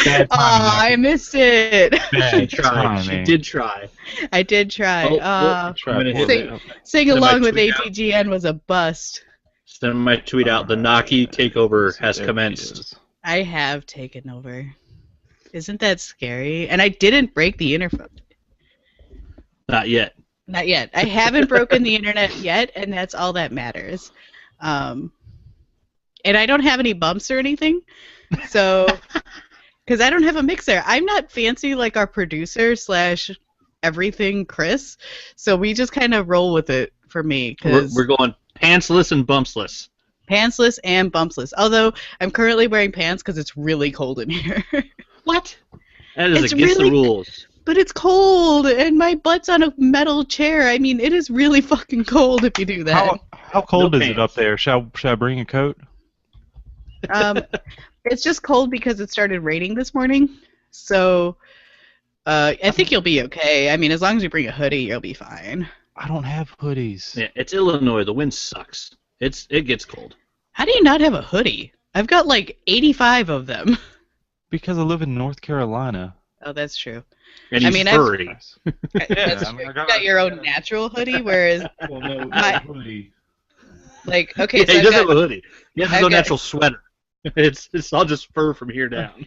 Bad Oh, timing. I missed it. Bad She tried. timing. She did try. I did try. Oh, I'm gonna hit Sing, it. sing Send my along with tweet out. ATGN was a bust. Send my tweet out. The Naki takeover has There commenced. she is. I have taken over. Isn't that scary? And I didn't break the internet. Not yet. Not yet. I haven't broken the internet yet, and that's all that matters. And I don't have any bumps or anything, so because I don't have a mixer. I'm not fancy like our producer / everything, Chris. So we just kind of roll with it for me. We're going pantsless and bumpsless. Pantsless and bumpsless. Although I'm currently wearing pants because it's really cold in here. What? That is It's against really- the rules. But it's cold, and my butt's on a metal chair. I mean, it is really fucking cold if you do that. How cold No is it up pants. there? Should I bring a coat? It's just cold because it started raining this morning. So I think you'll be okay. I mean, as long as you bring a hoodie, you'll be fine. I don't have hoodies. Yeah, it's Illinois. The wind sucks. It gets cold. How do you not have a hoodie? I've got like 85 of them. Because I live in North Carolina. Oh, that's true. And I he's mean, furry. That's I true. mean, You got your own natural hoodie, whereas, Well, no My- hoodie. like, okay, Yeah, so he I've doesn't have got a hoodie. He has his I've own got- natural sweater. It's all just fur from here down.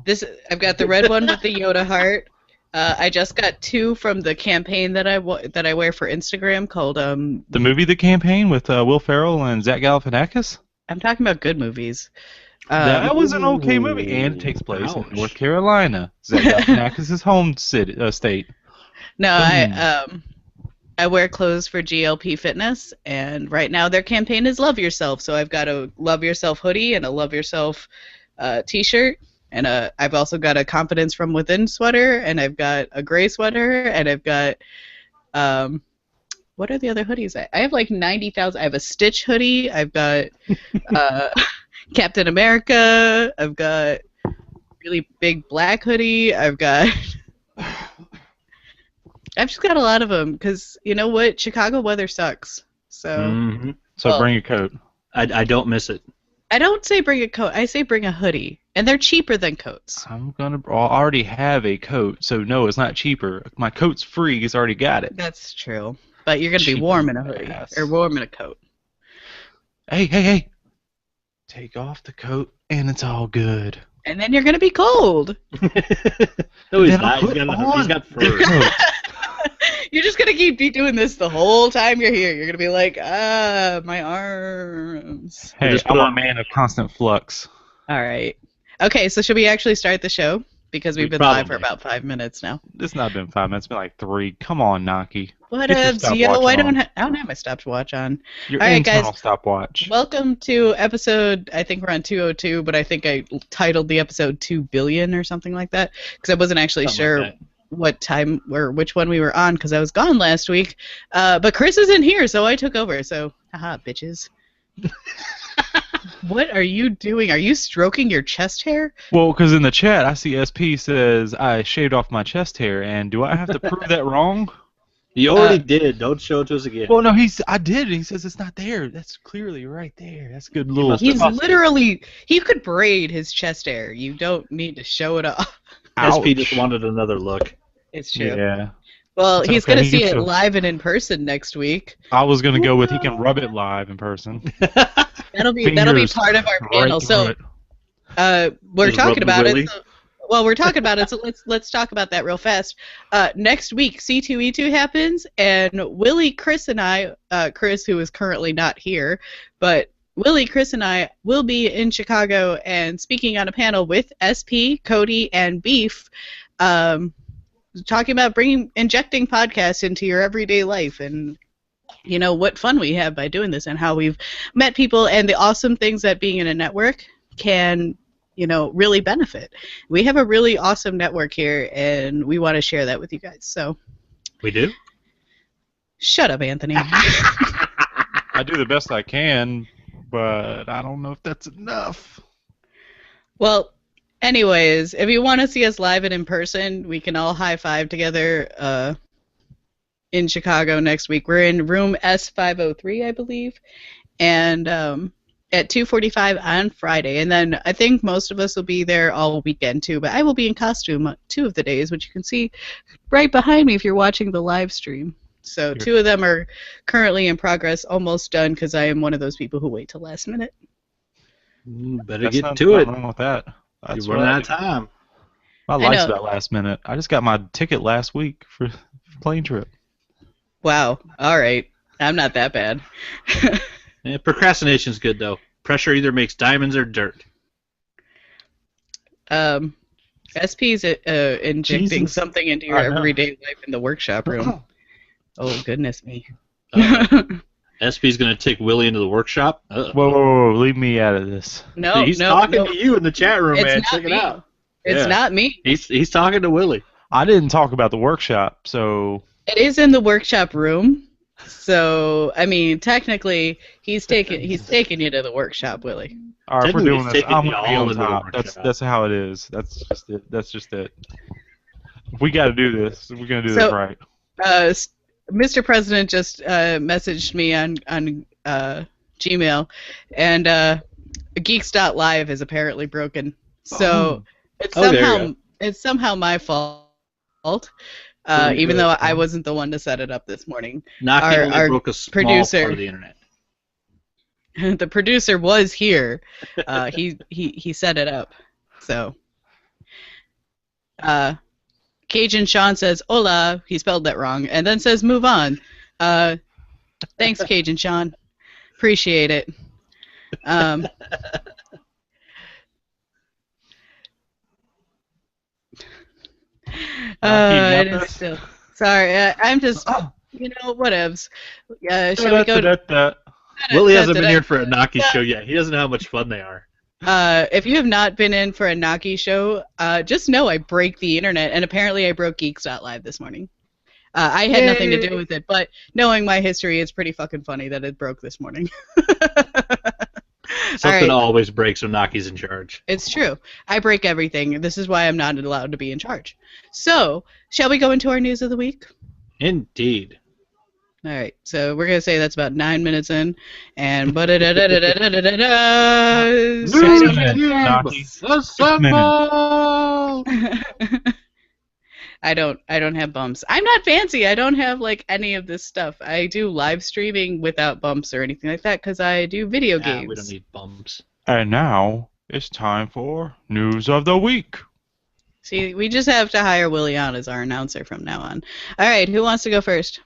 this. I've got the red one with the Yoda heart. I just got 2 from the campaign that I wear for Instagram called The movie The Campaign with Will Ferrell and Zach Galifianakis? I'm talking about good movies. That was an okay movie, and it takes place Ouch. in North Carolina. Zach Galifianakis' home state. No, I wear clothes for GLP Fitness, and right now their campaign is Love Yourself. So I've got a Love Yourself hoodie and a Love Yourself T-shirt, and I've also got a Confidence from Within sweater, and I've got a gray sweater, and I've got what are the other hoodies? I have like 90,000. I have a Stitch hoodie. I've got Captain America. I've got really big black hoodie. I've just got a lot of them because you know what? Chicago weather sucks. So Mm-hmm. So Well- bring a coat. I don't miss it. I don't say bring a coat. I say bring a hoodie, and they're cheaper than coats. I already have a coat, so no, it's not cheaper. My coat's free. He's already got it. That's true, but you're gonna be Cheap warm in a hoodie ass. or warm in a coat. Hey! Take off the coat, and it's all good. And then you're gonna be cold. No, he's Then I'll not. He's put got on the fur. coat. You're just gonna be doing this the whole time you're here. You're gonna be like, my arms. Hey, Just put I'm a on- man of constant flux. All right. Okay, so should we actually start the show? Because we've We been live for probably. about 5 minutes now. It's not been 5 minutes. It's been like 3. Come on, Naki. What Get your up, Zio? stopwatch I on. don't have my stopwatch on. Your All right, internal guys. stopwatch. Welcome to episode, I think we're on 202, but I think I titled the episode 2 billion or something like that because I wasn't actually Something sure like that. what time or which one we were on because I was gone last week. But Chris isn't here, so I took over. So, haha, bitches. What are you doing? Are you stroking your chest hair? Well, because in the chat, I see SP says I shaved off my chest hair, and do I have to prove that wrong? You already did. Don't show it to us again. Well, no, I did. He says it's not there. That's clearly right there. That's a good little. must He's have- literally, he could braid his chest hair. You don't need to show it off. SP just Ouch. wanted another look. It's true. Yeah. Well, It's he's okay, going to he see can it show- live and in person next week. I was gonna go with he can rub it live in person. That'll be Fingers part of our right panel. through So it. we're Just talking rub the about willy? it. Well, we're talking about it, so let's talk about that real fast. Next week, C2E2 happens, and Willie, Chris, and I, Chris, who is currently not here, but Willie, Chris, and I will be in Chicago and speaking on a panel with SP, Cody, and Beef, talking about injecting podcasts into your everyday life and you know what fun we have by doing this and how we've met people and the awesome things that being in a network can really benefit. We have a really awesome network here and we want to share that with you guys. So We do? shut up, Anthony. I do the best I can, but I don't know if that's enough. Well, anyways, if you want to see us live and in person, we can all high five together in Chicago next week. We're in room S503, I believe. And at 2:45 on Friday, and then I think most of us will be there all weekend too. But I will be in costume 2 of the days, which you can see right behind me if you're watching the live stream. So 2 of them are currently in progress, almost done, because I am one of those people who wait till last minute. Better get to it. Wrong with that. That's You're running out of time. My I life's know. about last minute. I just got my ticket last week for plane trip. Wow. All right. I'm not that bad. Yeah, procrastination's good though. Pressure either makes diamonds or dirt. SP's injecting Jesus. something into your I know. everyday life in the workshop room. Oh, goodness me. SP's gonna take Willie into the workshop. Whoa, leave me out of this. No, He's no, talking no. to you in the chat room, It's man. not Check it me. out. It's Yeah. not me. He's talking to Willie. I didn't talk about the workshop, so It is in the workshop room. So, I mean, technically, he's taking you to the workshop, Willie. all right, if we're Technically, doing it's this, taking I'm you gonna be all on into the top. workshop. That's how it is. That's just it. That's just it. We got to do this. We're gonna do this So- right. Mr. President just messaged me on Gmail, and Geeks.live is apparently broken. So it's Oh, there you somehow go. it's somehow my fault. Pretty Even good. though I wasn't the one to set it up this morning. Naki Our- only our broke a small producer- part of the internet. The producer was here. He set it up. So Cajun Sean says hola, he spelled that wrong, and then says move on. Thanks, Cajun Sean. Appreciate it. It is still. Sorry, I'm just, whatevs. Shall we go? Willie hasn't been here for a Naki show yet. He doesn't know how much fun they are. If you have not been in for a Naki show, just know I break the internet, and apparently I broke Geeks.live this morning. I had nothing to do with it, but knowing my history, it's pretty fucking funny that it broke this morning. Something All right. always breaks when Naki's in charge. It's true. I break everything. This is why I'm not allowed to be in charge. So, shall we go into our news of the week? Indeed. All right. So we're gonna say that's about 9 minutes in, and I Naki. Assemble! I don't have bumps. I'm not fancy. I don't have like any of this stuff. I do live streaming without bumps or anything like that because I do video games. We don't need bumps. And now it's time for news of the week. See, we just have to hire Willie on as our announcer from now on. All right, who wants to go first?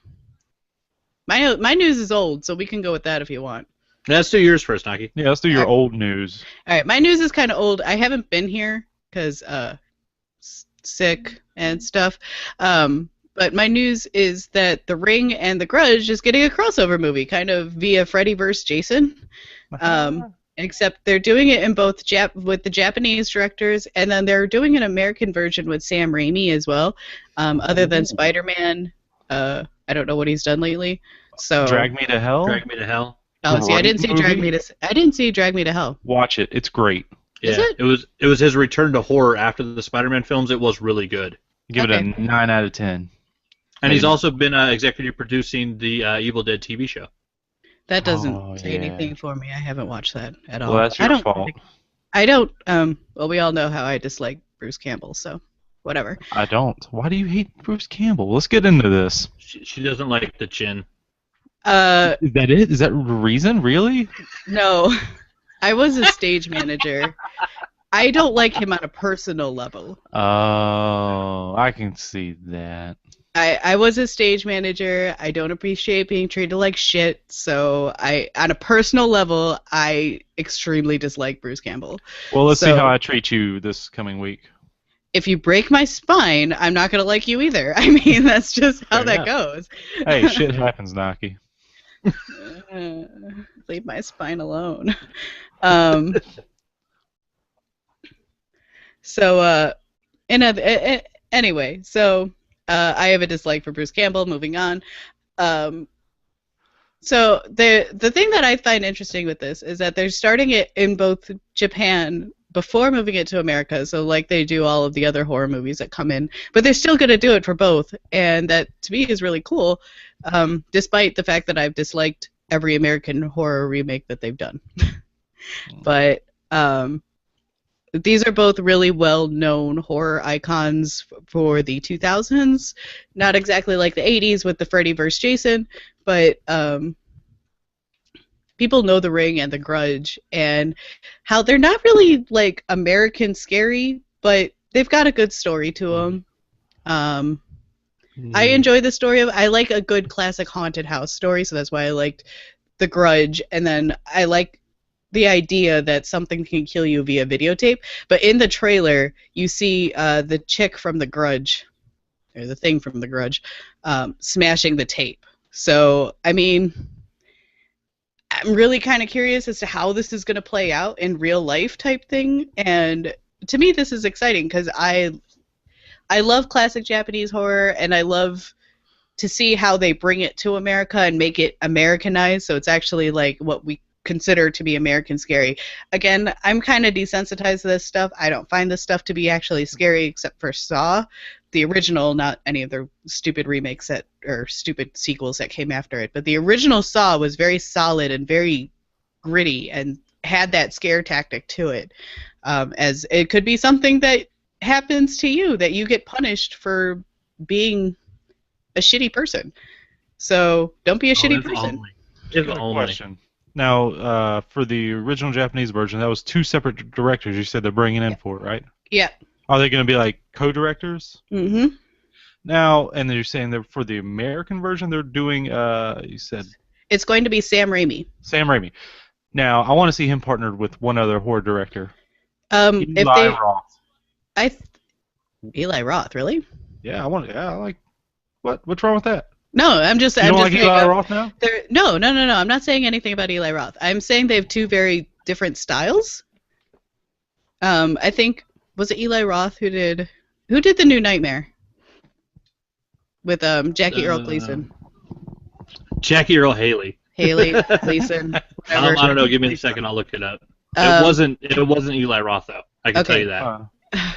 My news is old, so we can go with that if you want. Let's do yours first, Naki. Yeah, let's do your old news. All right, my news is kind of old. I haven't been here because sick and stuff. But my news is that The Ring and The Grudge is getting a crossover movie, kind of via Freddy vs. Jason. Except they're doing it in both with the Japanese directors, and then they're doing an American version with Sam Raimi as well. Other than Spider-Man, I don't know what he's done lately. So Drag Me to Hell? Drag Me to Hell. Oh, see, I didn't see Drag Me to. I didn't see Drag Me to Hell. Watch it. It's great. Is Yeah, it? it was his return to horror after the Spider-Man films. It was really good. Give Okay. it a 9 out of 10. And he's Maybe. also been executive producing the Evil Dead TV show. That doesn't say yeah. anything for me. I haven't watched that at all. Well, that's I your don't. fault. I don't. Well, we all know how I dislike Bruce Campbell, so whatever. I don't. Why do you hate Bruce Campbell? Let's get into this. She doesn't like the chin. Is that it? Is that the reason? Really? No, I was a stage manager. I don't like him on a personal level. Oh, I can see that. I was a stage manager. I don't appreciate being treated like shit. So on a personal level, I extremely dislike Bruce Campbell. Well, let's see So- how I treat you this coming week. If you break my spine, I'm not gonna like you either. I mean, that's just how Fair that enough. goes. Hey, shit happens, Naki. Leave my spine alone. Anyway, so I have a dislike for Bruce Campbell. Moving on. So the thing that I find interesting with this is that they're starting it in both Japan before moving it to America, so like they do all of the other horror movies that come in, but they're still going to do it for both, and that to me is really cool, despite the fact that I've disliked every American horror remake that they've done. But these are both really well-known horror icons for the 2000s. Not exactly like the 80s with the Freddy vs. Jason, but people know The Ring and The Grudge, and how they're not really like American scary, but they've got a good story to them. I enjoy the story of. I like a good classic haunted house story, so that's why I liked The Grudge, and then I like the idea that something can kill you via videotape. But in the trailer, you see the chick from The Grudge, or the thing from The Grudge, smashing the tape. So, I mean, I'm really kind of curious as to how this is going to play out in real life type thing. And to me, this is exciting because I love classic Japanese horror, and I love to see how they bring it to America and make it Americanized, so it's actually like what we consider to be American scary. Again, I'm kind of desensitized to this stuff. I don't find this stuff to be actually scary except for Saw, the original, not any of the stupid remakes that or stupid sequels that came after it. But the original Saw was very solid and very gritty and had that scare tactic to it. As it could be something that happens to you, that you get punished for being a shitty person. So don't be a shitty person. If Got a only. question. Now, for the original Japanese version, that was two separate directors you said they're bringing in for it, right? Yeah. Are they going to be like co-directors? Mm-hmm. Now, and then you're saying that for the American version, they're doing, you said It's going to be Sam Raimi. Sam Raimi. Now, I want to see him partnered with one other horror director. If Eli they, Roth. Eli Roth, really? Yeah, I like. What's wrong with that? No, I'm just. You I'm don't just like saying, Eli Roth now? No. I'm not saying anything about Eli Roth. I'm saying they have two very different styles. I think was it Eli Roth who did the New Nightmare with Jackie Earl Gleason. Jackie Earl Haley. Haley Gleason. I don't know. Give me a second. I'll look it up. It wasn't Eli Roth though. I can tell you that.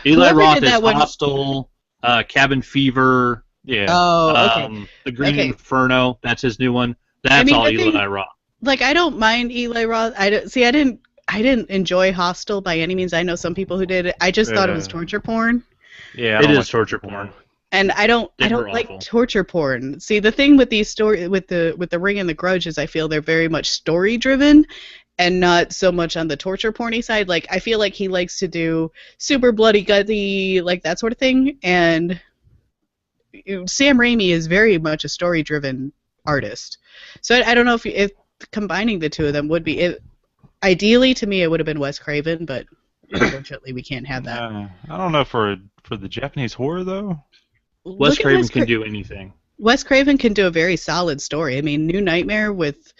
Eli Whoever Roth did is that one- Hostel, Cabin Fever. Yeah. Oh, okay. The Green Inferno. That's his new one. That's mean, all the thing- Eli Roth. Like, I don't mind Eli Roth. I didn't enjoy Hostel by any means. I know some people who did it. I just thought it was torture porn. Yeah. It is torture porn. And I don't like awful. torture porn. See, the thing with these with the Ring and the Grudge is I feel they're very much story driven and not so much on the torture porny side. Like, I feel like he likes to do super bloody gutty, like that sort of thing. And Sam Raimi is very much a story driven artist. So I don't know if combining the two of them would be ideally to me it would have been Wes Craven, but unfortunately we can't have that. I don't know for the Japanese horror though. Wes Craven can do anything. Wes Craven can do a very solid story. I mean, New Nightmare with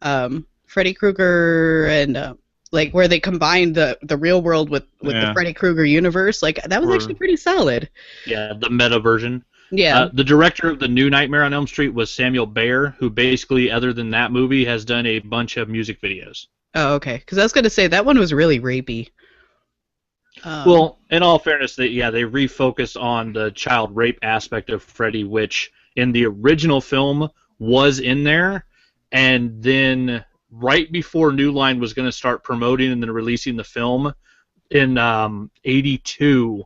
Freddy Krueger and like where they combined the real world with the Freddy Krueger universe, like that was actually pretty solid. Yeah, the meta version. Yeah. The director of the new Nightmare on Elm Street was Samuel Bayer, who basically, other than that movie, has done a bunch of music videos. Oh, okay. Because I was going to say that one was really rapey. Well, in all fairness, they refocused on the child rape aspect of Freddy, which in the original film was in there, and then right before New Line was going to start promoting and then releasing the film in '82,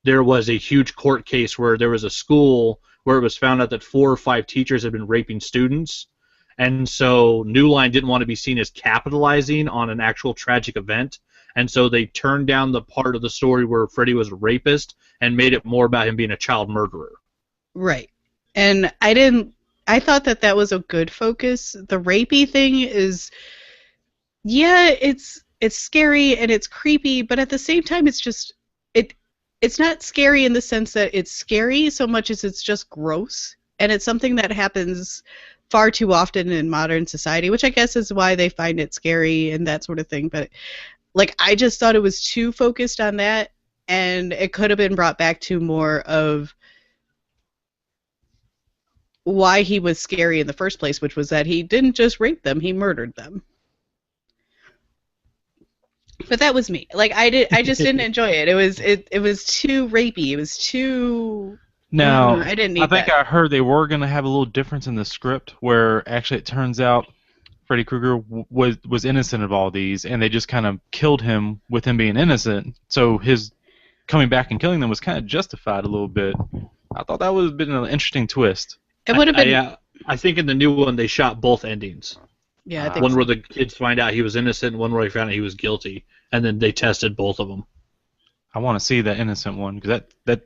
there was a huge court case where there was a school where it was found out that 4 or 5 teachers had been raping students, and so New Line didn't want to be seen as capitalizing on an actual tragic event. And so they turned down the part of the story where Freddy was a rapist and made it more about him being a child murderer. Right. And I thought that was a good focus. The rapey thing is, yeah, it's scary and it's creepy, but at the same time it's not scary in the sense that it's scary so much as it's just gross. And it's something that happens far too often in modern society, which I guess is why they find it scary and that sort of thing. But like, I just thought it was too focused on that, and it could have been brought back to more of why he was scary in the first place, which was that he didn't just rape them, he murdered them. But that was me. Like, I just didn't enjoy it. It was too rapey. It was too... Now, I didn't need I think that. I heard they were going to have a little difference in the script where actually it turns out Freddy Krueger was innocent of all these, and they just kind of killed him with him being innocent. So his coming back and killing them was kind of justified a little bit. I thought that would have been an interesting twist. It would have been. I think in the new one they shot both endings. Yeah, I think one so. where the kids find out he was innocent, and one where they found out he was guilty, and then they tested both of them. I want to see the innocent one because that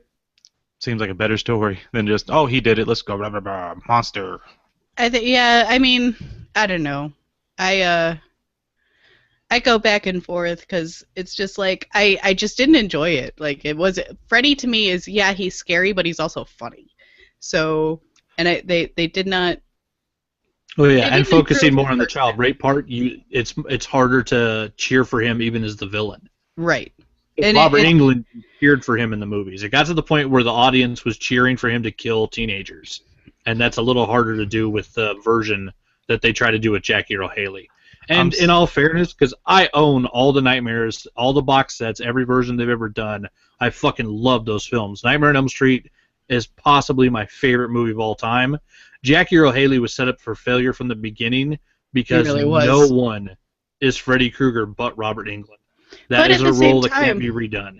seems like a better story than just he did it. Let's go blah blah blah monster. I mean, I don't know. I go back and forth because it's just like I just didn't enjoy it. Like it was Freddy to me is he's scary, but he's also funny. So they did not. Oh yeah, and focusing more on the child rape part, it's harder to cheer for him even as the villain. Right. And Robert Englund cheered for him in the movies. It got to the point where the audience was cheering for him to kill teenagers, and that's a little harder to do with the version that they try to do with Jackie Earle Haley. And in all fairness, because I own all the Nightmares, all the box sets, every version they've ever done, I fucking love those films. Nightmare on Elm Street is possibly my favorite movie of all time. Jackie Earle Haley was set up for failure from the beginning because no one is Freddy Krueger but Robert Englund. That is a role that can't be redone.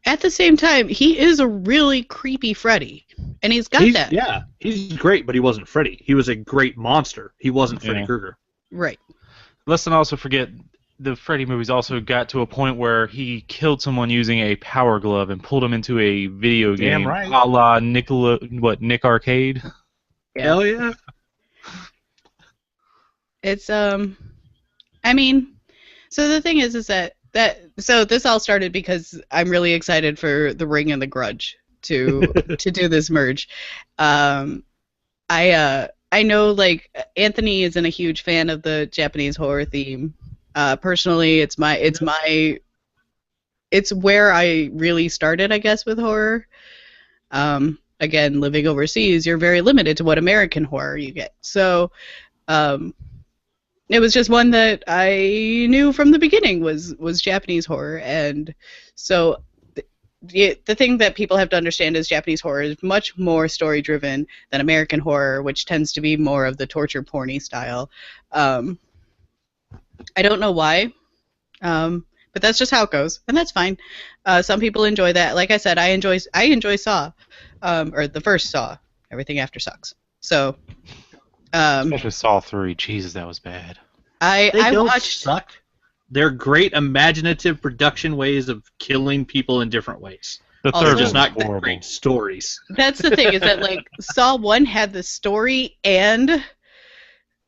At the same time, he is a really creepy Freddy, and he's got that. Yeah, he's great, but he wasn't Freddy. He was a great monster. He wasn't Freddy Krueger. Right. Let's not also forget the Freddy movies also got to a point where he killed someone using a power glove and pulled him into a video game, right. a la Nick Arcade. Hell yeah. It's I mean, so the thing is that so this all started because I'm really excited for The Ring and The Grudge to do this merge. I know like Anthony isn't a huge fan of the Japanese horror theme. Personally, it's where I really started, I guess, with horror. Again, living overseas, you're very limited to what American horror you get. So, it was just one that I knew from the beginning was Japanese horror, and so the thing that people have to understand is Japanese horror is much more story-driven than American horror, which tends to be more of the torture porny style. I don't know why, but that's just how it goes, and that's fine. Some people enjoy that. Like I said, I enjoy Saw, or the first Saw. Everything after sucks. So. Especially Saw 3. Jesus, that was bad. They don't suck. They're great imaginative production ways of killing people in different ways. The They're third just not horrible. great stories. That's the thing, is that like Saw 1 had the story and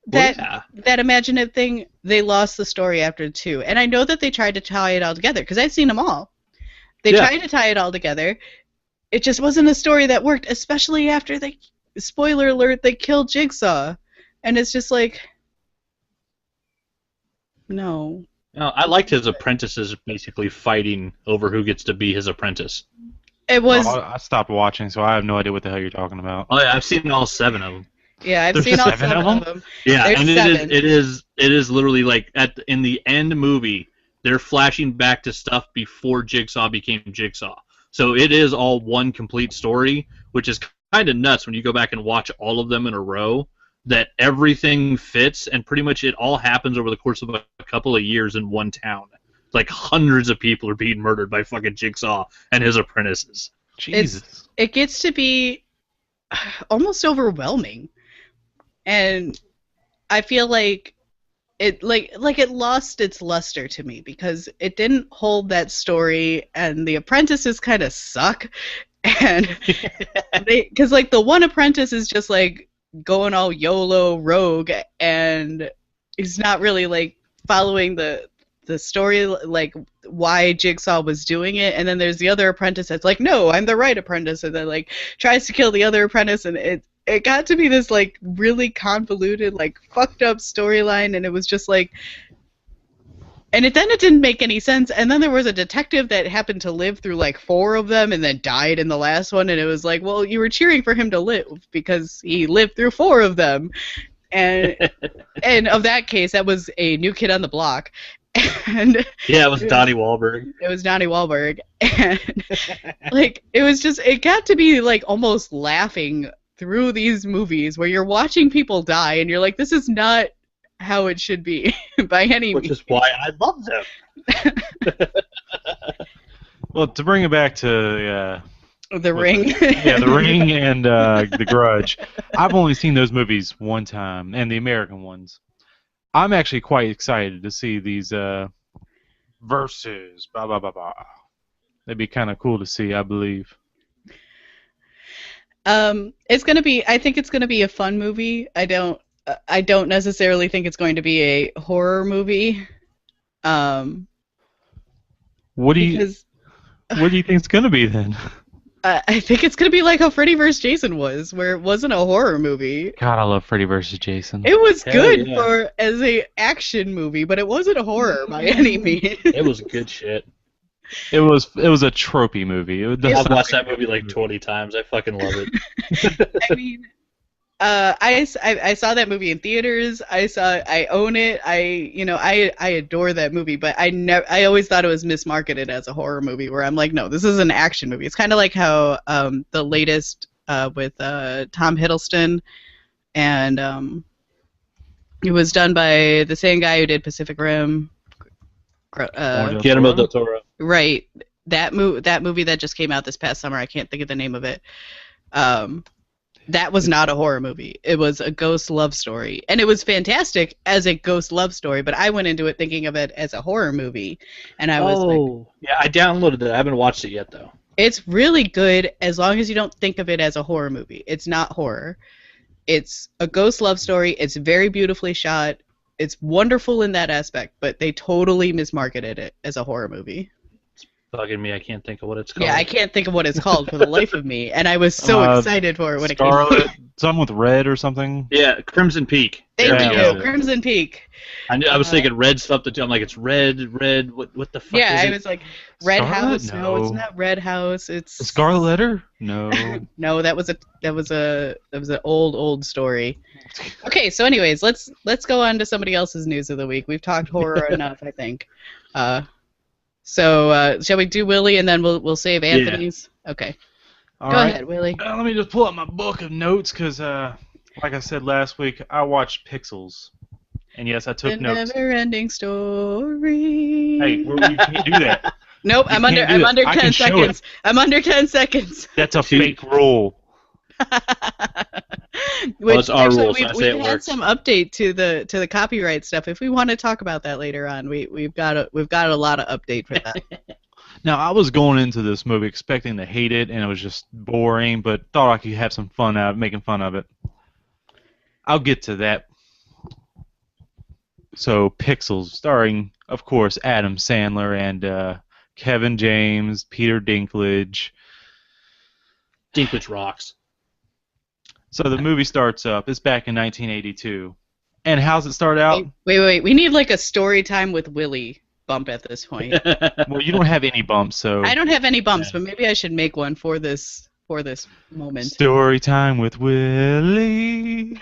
that imaginative thing. They lost the story after 2. And I know that they tried to tie it all together, because I've seen them all. They tried to tie it all together. It just wasn't a story that worked, especially after spoiler alert, they killed Jigsaw. And it's just like, no. I liked his apprentices basically fighting over who gets to be his apprentice. It was. I stopped watching, so I have no idea what the hell you're talking about. Oh yeah, I've seen all 7 of them. Yeah, I've seen all 7 of them. Yeah, There's and 7. it is literally like in the end movie, they're flashing back to stuff before Jigsaw became Jigsaw. So it is all one complete story, which is kind of nuts when you go back and watch all of them in a row. That everything fits, and pretty much it all happens over the course of a couple of years in one town. Like hundreds of people are being murdered by fucking Jigsaw and his apprentices. Jesus. It gets to be almost overwhelming, and I feel like it it lost its luster to me because it didn't hold that story, and the apprentices kind of suck, and because like the one apprentice is just like going all YOLO rogue, and he's not really like following the story, like why Jigsaw was doing it. And then there's the other apprentice that's like, no, I'm the right apprentice, and then like tries to kill the other apprentice, and it got to be this like really convoluted, like fucked up storyline, and it was just like, and then it didn't make any sense. And then there was a detective that happened to live through like 4 of them and then died in the last one, and it was like, well, you were cheering for him to live because he lived through 4 of them. And of that case, that was a New Kid on the Block. And yeah, it was Donnie Wahlberg. It was Donnie Wahlberg. And like it got to be like almost laughing through these movies where you're watching people die and you're like, this is not how it should be by any Which means. is why I love them. Well, to bring it back to The Ring. The Ring and The Grudge, I've only seen those movies one time, and the American ones. I'm actually quite excited to see these verses. Blah blah blah blah. That'd be kind of cool to see, I believe. It's gonna be. I think it's gonna be a fun movie. I don't. I don't necessarily think it's going to be a horror movie. What do you Because What do you think it's gonna be then? I think it's gonna be like how Freddy vs. Jason was, where it wasn't a horror movie. God, I love Freddy vs. Jason. It was Hell good yeah. for as a action movie, but it wasn't a horror by any means. It was good shit. It was a tropey movie. I've watched that movie like 20 times. I fucking love it. I mean, I saw that movie in theaters. I own it. I adore that movie, but I always thought it was mismarketed as a horror movie, where I'm like, no, this is an action movie. It's kind of like how the latest with Tom Hiddleston, and it was done by the same guy who did Pacific Rim. Guillermo del Toro. Right. That movie that just came out this past summer, I can't think of the name of it. That was not a horror movie. It was a ghost love story. And it was fantastic as a ghost love story, but I went into it thinking of it as a horror movie. And I was like, Yeah, I downloaded it. I haven't watched it yet, though. it's really good as long as you don't think of it as a horror movie. It's not horror. It's a ghost love story. It's very beautifully shot. It's wonderful in that aspect, but they totally mismarketed it as a horror movie. Bugging me, I can't think of what it's called. Yeah, I can't think of what it's called for the life of me, and I was so excited for it when it came Scarlet, out. something with red or something. Yeah, Crimson Peak. Thank There we you, go. Crimson Peak. I was thinking red stuff too. I'm like, it's red. What the fuck Yeah, is I it? was like, Red Scarlet? House? No, it's No. not Red House. It's Scarlet Letter? No. No, that was an old story. Okay, so anyways, let's go on to somebody else's news of the week. We've talked horror enough, I think. So shall we do Willie and then we'll save Anthony's? Okay. All Go right. ahead, Willie. Let me just pull up my book of notes because, like I said last week, I watched Pixels. And yes, I took The notes. never-ending story. Hey, you can't do that. Nope, you I'm under can't do I'm it. under I 10 can show seconds. I'm under 10 seconds. That's a fake rule. Which it's our actually, rules, I say it we've had works. some update to the copyright stuff. If we want to talk about that later on, we've got a lot of update for that. Now, I was going into this movie expecting to hate it, and it was just boring, but thought I could have some fun out of making fun of it. I'll get to that. So, Pixels, starring, of course, Adam Sandler and Kevin James, Peter Dinklage. Dinklage rocks. So the movie starts up. It's back in 1982. And how's it start out? Wait. We need like a story time with Willie bump at this point. Well, you don't have any bumps, so... I don't have any bumps, but maybe I should make one for this moment. Story time with Willie.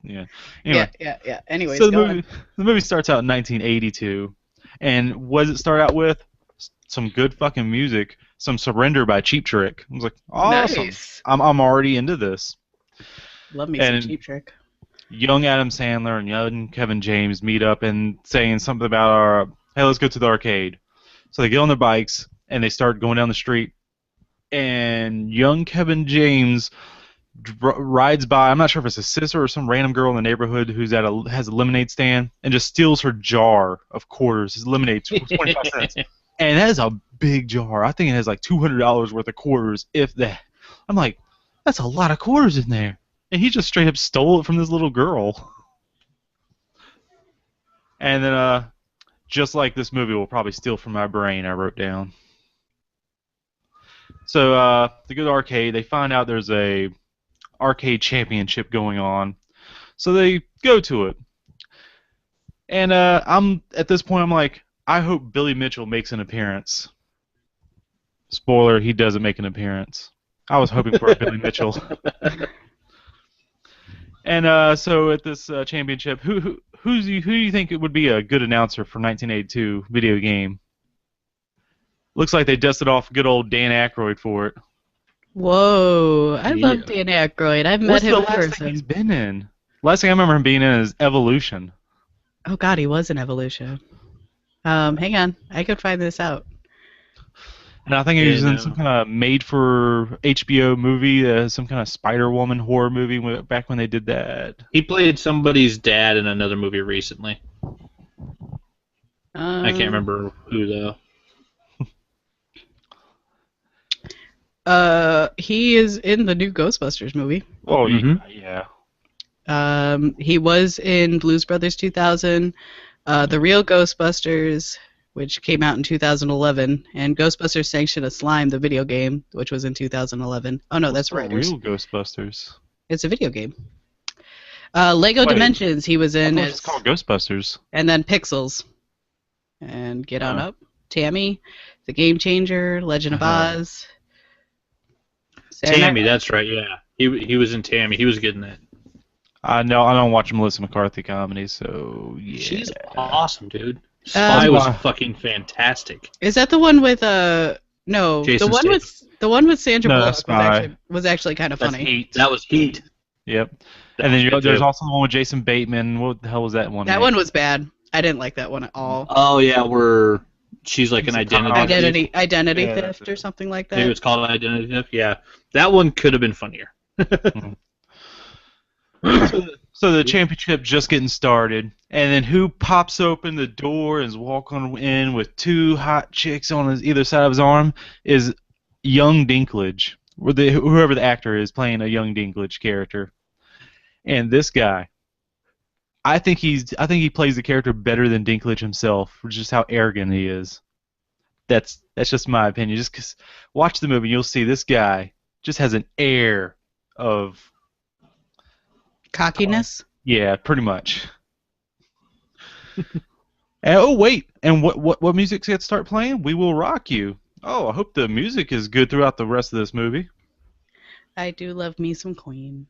Yeah. Anyway, Yeah. Anyways, so go on. the movie starts out in 1982, and what does it start out with? Some good fucking music, some Surrender by Cheap Trick. I was like, awesome. Nice. I'm already into this. Love me And- some Cheap Trick. Young Adam Sandler and young Kevin James meet up and saying something about hey, let's go to the arcade. So they get on their bikes and they start going down the street, and young Kevin James rides by. I'm not sure if it's his sister or some random girl in the neighborhood who's has a lemonade stand and just steals her jar of quarters, his lemonade, 25 cents. And that is a big jar. I think it has like $200 worth of quarters, if that. I'm like, that's a lot of quarters in there. And he just straight up stole it from this little girl. And then, just like this movie will probably steal from my brain, I wrote down. So, they go to the arcade. They find out there's a arcade championship going on. So they go to it. And at this point, I'm like, I hope Billy Mitchell makes an appearance. Spoiler, he doesn't make an appearance. I was hoping for a Billy Mitchell. And so at this championship, who do you think would be a good announcer for 1982 video game? Looks like they dusted off good old Dan Aykroyd for it. Whoa, I love Dan Aykroyd. I've met What's him the in last thing person. he's been in? Last thing I remember him being in is Evolution. Oh God, he was in Evolution. Hang on, I could find this out. And I think he was in some kind of made-for HBO movie, some kind of Spider-Woman horror movie back when they did that. He played somebody's dad in another movie recently. I can't remember who though. He is in the new Ghostbusters movie. Oh, yeah. He was in Blues Brothers 2000, The Real Ghostbusters, which came out in 2011, and Ghostbusters Sanction of Slime, the video game, which was in 2011. Oh no, that's Writers. Real Ghostbusters. It's a video game. Lego Dimensions, he was in. It's called Ghostbusters. And then Pixels. And Get On Up. Tammy, The Game Changer, Legend of Oz. Tammy, that's right, yeah. He was in Tammy. He was good in that. No, I don't watch Melissa McCarthy comedies, so yeah. She's awesome, dude. Spy was fucking fantastic. Is that the one with no, Jason the one with Sandra No, Bullock was actually kind of funny. Heat. That was Heat. Yep. And then there's also the one with Jason Bateman. What the hell was that one? That one was bad. I didn't like that one at all. Oh yeah, where she's like an identity theft or something like that. Maybe it's called identity theft. Yeah, that one could have been funnier. So the championship just getting started, and then who pops open the door and is walking in with two hot chicks on either side of his arm is young Dinklage, whoever the actor is playing a young Dinklage character. And this guy, I think he plays the character better than Dinklage himself, for just how arrogant he is. That's just my opinion. Just 'cause watch the movie, you'll see this guy just has an air of cockiness. Yeah, pretty much. And, oh wait, and what music's gonna start playing? We Will Rock You. Oh, I hope the music is good throughout the rest of this movie. I do love me some Queen.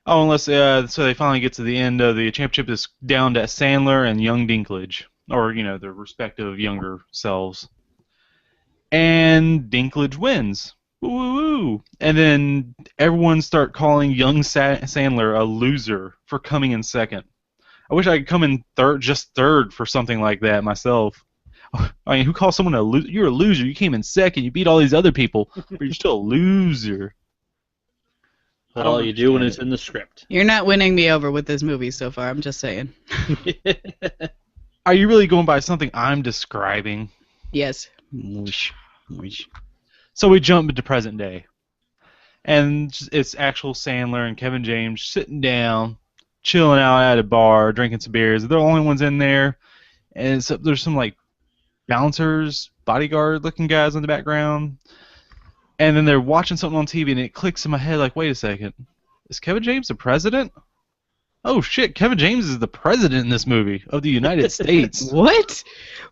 Oh, unless so they finally get to the end of the championship is down to Sandler and young Dinklage, or their respective younger selves. And Dinklage wins. Woo! And then everyone start calling young Sandler a loser for coming in second. I wish I could come in third for something like that myself. I mean, who calls someone a loser? You're a loser. You came in second. You beat all these other people, but you're still a loser. All you do when it's in the script. You're not winning me over with this movie so far. I'm just saying. Are you really going by something I'm describing? Yes. So we jump into present day, and it's actual Sandler and Kevin James sitting down, chilling out at a bar, drinking some beers. They're the only ones in there, and there's some like bouncers, bodyguard-looking guys in the background, and then they're watching something on TV, and it clicks in my head like, wait a second, is Kevin James the president? Oh shit, Kevin James is the president in this movie of the United States. What?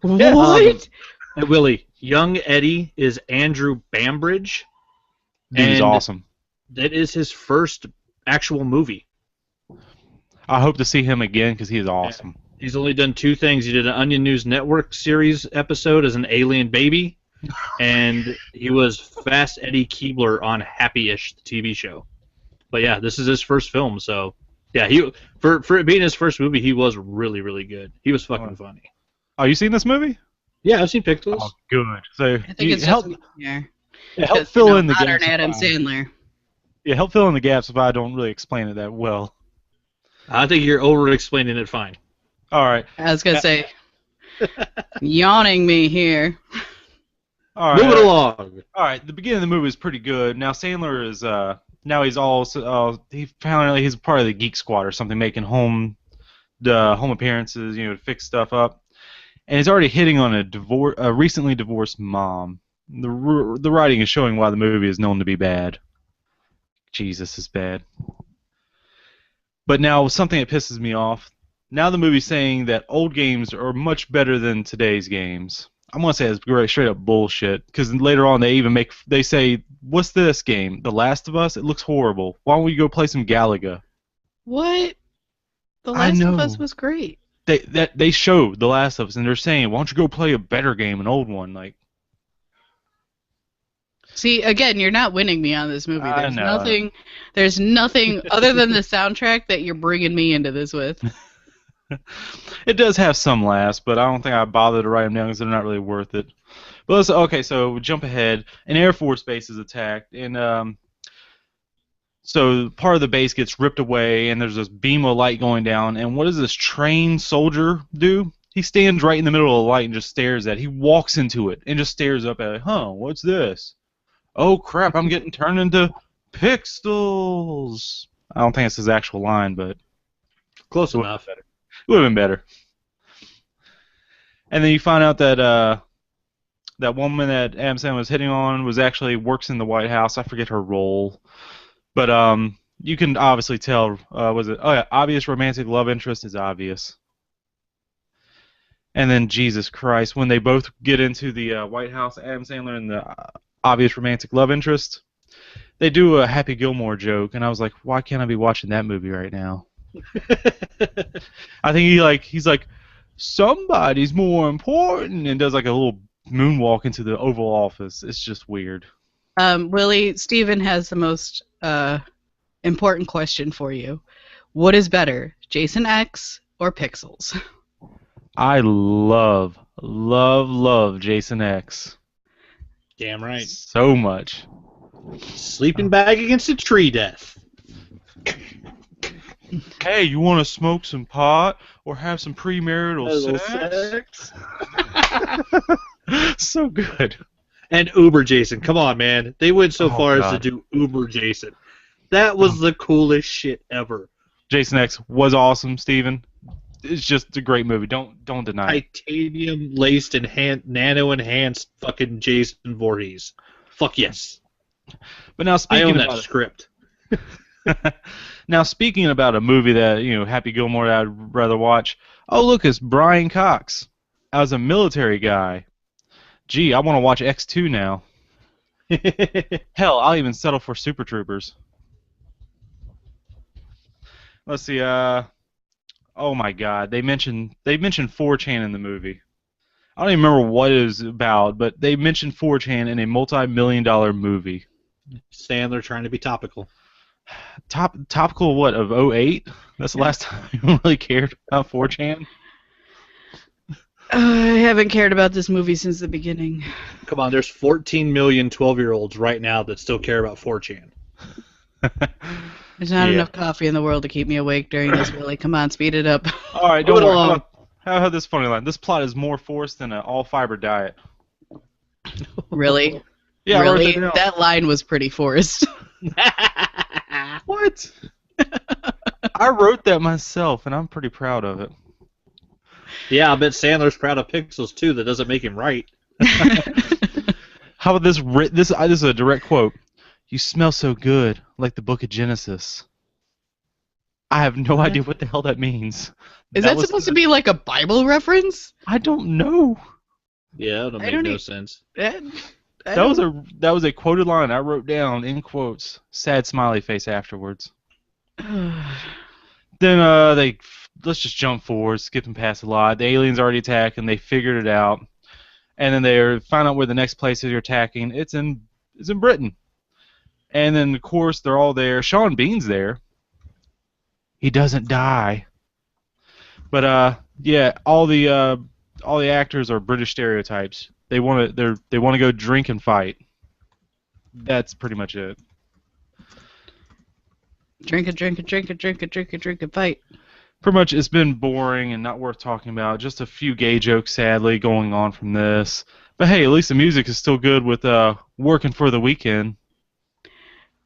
Yeah. What? Hey, Willie, young Eddie is Andrew Bambridge. He's awesome. That is his first actual movie. I hope to see him again because he is awesome. Yeah. He's only done two things. He did an Onion News Network series episode as an alien baby, and he was Fast Eddie Keebler on Happy-ish, the TV show. But yeah, this is his first film, so yeah, for it being his first movie, he was really, really good. He was fucking funny. Oh, you seen this movie? Yeah, I've seen Pixels. Oh, good. So I think it's help help fill in the gaps. Modern Adam Sandler. Yeah, help fill in the gaps if I don't really explain it that well. I think you're over-explaining it fine. All right. I was gonna say, yawning me here. All right. Moving along. All right. The beginning of the movie is pretty good. Now Sandler is now he's he's part of the Geek Squad or something, making home appearances, to fix stuff up. And he's already hitting on a recently divorced mom. The writing is showing why the movie is known to be bad. Jesus, it's bad. But now something that pisses me off. Now the movie's saying that old games are much better than today's games. I'm gonna say it's straight up bullshit. Because later on they say, "What's this game? The Last of Us? It looks horrible. Why don't we go play some Galaga?" What? The Last of Us was great. They showed The Last of Us, and they're saying, "Why don't you go play a better game, an old one?" Like, See, again, you're not winning me on this movie. I There's know. nothing other than the soundtrack that you're bringing me into this with. It does have some laughs, but I don't think I bothered to write them down because they're not really worth it. But okay, so we jump ahead. An Air Force base is attacked, and so part of the base gets ripped away, and there's this beam of light going down. And what does this trained soldier do? He stands right in the middle of the light and just stares at it. He walks into it and just stares up at it. Huh, what's this? Oh crap, I'm getting turned into pixels. I don't think it's his actual line, but Close it enough. would have been better. And then you find out that that woman that Adam Sandler was hitting on was actually works in the White House. I forget her role. But you can obviously tell, was it? Oh yeah, obvious romantic love interest is obvious. And then Jesus Christ, when they both get into the White House, Adam Sandler and the obvious romantic love interest, they do a Happy Gilmore joke, and I was like, why can't I be watching that movie right now? I think he's like, somebody's more important, and does like a little moonwalk into the Oval Office. It's just weird. Willie, Steven has the most important question for you. What is better, Jason X or Pixels? I love Jason X. Damn right. So much. Sleeping bag against a tree death. Hey, you want to smoke some pot or have some premarital sex? So good. And Uber Jason, come on, man. They went so far as to God. do Uber Jason. That was the coolest shit ever. Jason X was awesome, Steven. It's just a great movie. Don't deny it. Titanium laced and nano enhanced fucking Jason Voorhees. Fuck yes. But now I speaking own that about script. now speaking about a movie that Happy Gilmore that I'd rather watch. Oh look, it's Brian Cox. I was a military guy. Gee, I want to watch X2 now. Hell, I'll even settle for Super Troopers. Let's see. Oh my God, they mentioned 4chan in the movie. I don't even remember what it was about, but they mentioned 4chan in a multi-million-dollar movie. Sandler trying to be topical. Topical what of 08? That's the last time you really cared about 4chan. I haven't cared about this movie since the beginning. Come on, there's 14 million 12-year-olds right now that still care about 4chan. There's not enough coffee in the world to keep me awake during this, Willie. Come on, speed it up. All right, don't worry. How about this funny line? This plot is more forced than an all-fiber diet. Really? Yeah, really? That line was pretty forced. What? I wrote that myself, and I'm pretty proud of it. Yeah, I bet Sandler's proud of Pixels too. That doesn't make him right. How about this? This is a direct quote. You smell so good, like the Book of Genesis. I have no idea what the hell that means. Is that supposed to be like a Bible reference? I don't know. Yeah, it'll make no sense. That was a quoted line I wrote down in quotes. Sad smiley face afterwards. Then let's just jump forward, skipping past a lot. The aliens already attacked, and they figured it out. And then they find out where the next place they're attacking. It's in Britain. And then of course they're all there. Sean Bean's there. He doesn't die. But yeah, all the actors are British stereotypes. They want to go drink and fight. That's pretty much it. Drink and fight. Pretty much, it's been boring and not worth talking about. Just a few gay jokes, sadly, going on from this. But hey, at least the music is still good with Working for the Weekend.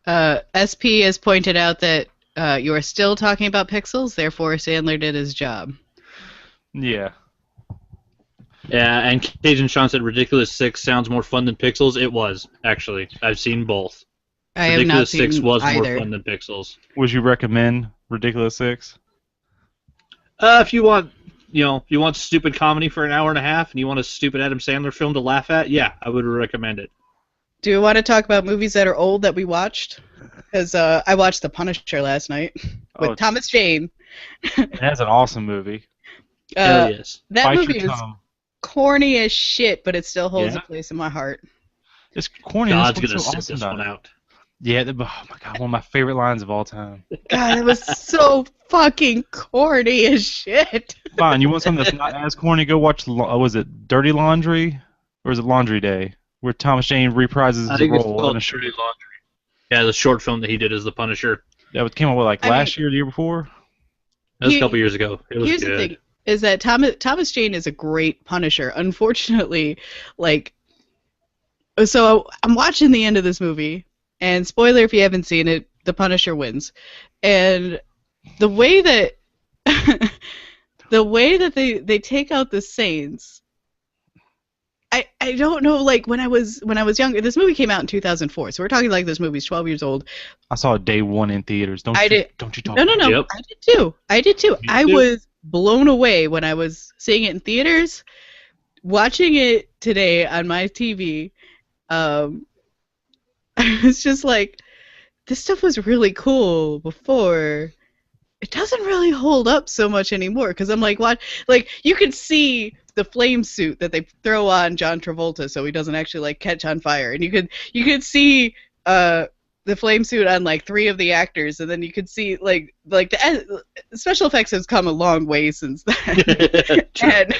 SP has pointed out that you are still talking about Pixels, therefore Sandler did his job. Yeah. Yeah, and Cajun Sean said Ridiculous 6 sounds more fun than Pixels. It was, actually. I've seen both. I have not seen Ridiculous 6 was either. more fun than Pixels. Would you recommend Ridiculous 6? If you want, if you want stupid comedy for an hour and a half and you want a stupid Adam Sandler film to laugh at, yeah, I would recommend it. Do you want to talk about movies that are old that we watched? Because I watched The Punisher last night with Thomas Jane. That's an awesome movie. Yes. That Bite movie your is tongue. corny as shit, but it still holds a place in my heart. It's corny. God's That's gonna what's so sit awesome this about one it. out. Yeah, oh my god, one of my favorite lines of all time. God, it was so fucking corny as shit. Fine, you want something that's not as corny? Go watch. Was it Dirty Laundry, or is it Laundry Day, where Thomas Jane reprises I his think it's role in called a show Dirty Laundry. Yeah, the short film that he did as the Punisher. that came out like I last mean, year, or the year before. That was a couple years ago. It was Here's good. the thing: is that Thomas Jane is a great Punisher. Unfortunately, like, so I'm watching the end of this movie, and spoiler if you haven't seen it, the Punisher wins, and the way that they take out the Saints. I don't know, like when I was younger, this movie came out in 2004, so we're talking like this movie's 12 years old. I saw it day one in theaters. Don't you talk No, about it. Yep. I did too. Me I too. was blown away when I was seeing it in theaters. Watching it today on my TV, I was just like, this stuff was really cool before. It doesn't really hold up so much anymore because I'm like, what? Like, you could see the flame suit that they throw on John Travolta so he doesn't actually like catch on fire, and you could see the flame suit on like 3 of the actors, and then you could see like the special effects has come a long way since then. And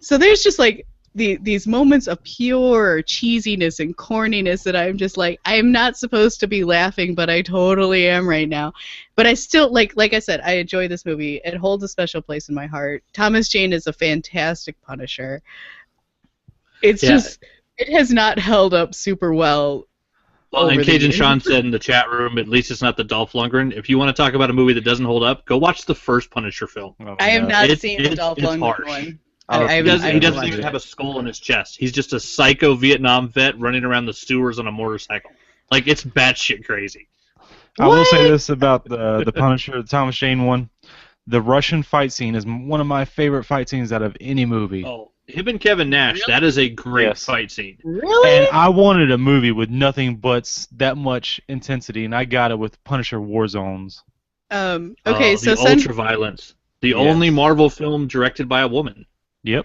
so there's just like these moments of pure cheesiness and corniness that I'm just like, I'm not supposed to be laughing, but I totally am right now. But I still like I said, I enjoy this movie. It holds a special place in my heart. Thomas Jane is a fantastic Punisher. It's just, it has not held up super well. Well, and over the Cajun years. Sean said in the chat room, at least it's not the Dolph Lundgren. If you want to talk about a movie that doesn't hold up, go watch the first Punisher film. Oh, I have no. not It's- seen the it's- Dolph it's Lundgren harsh. one. He He doesn't watch even it. have a skull in his chest. He's just a psycho Vietnam vet running around the sewers on a motorcycle. Like, it's batshit crazy. I will say this about the Punisher, the Thomas Jane one. The Russian fight scene is one of my favorite fight scenes out of any movie. Oh, him and Kevin Nash, that is a great Yes. fight scene. Really? And I wanted a movie with nothing but that much intensity, and I got it with Punisher War Zones. Okay, so the ultra violence. The only Marvel film directed by a woman. Yep.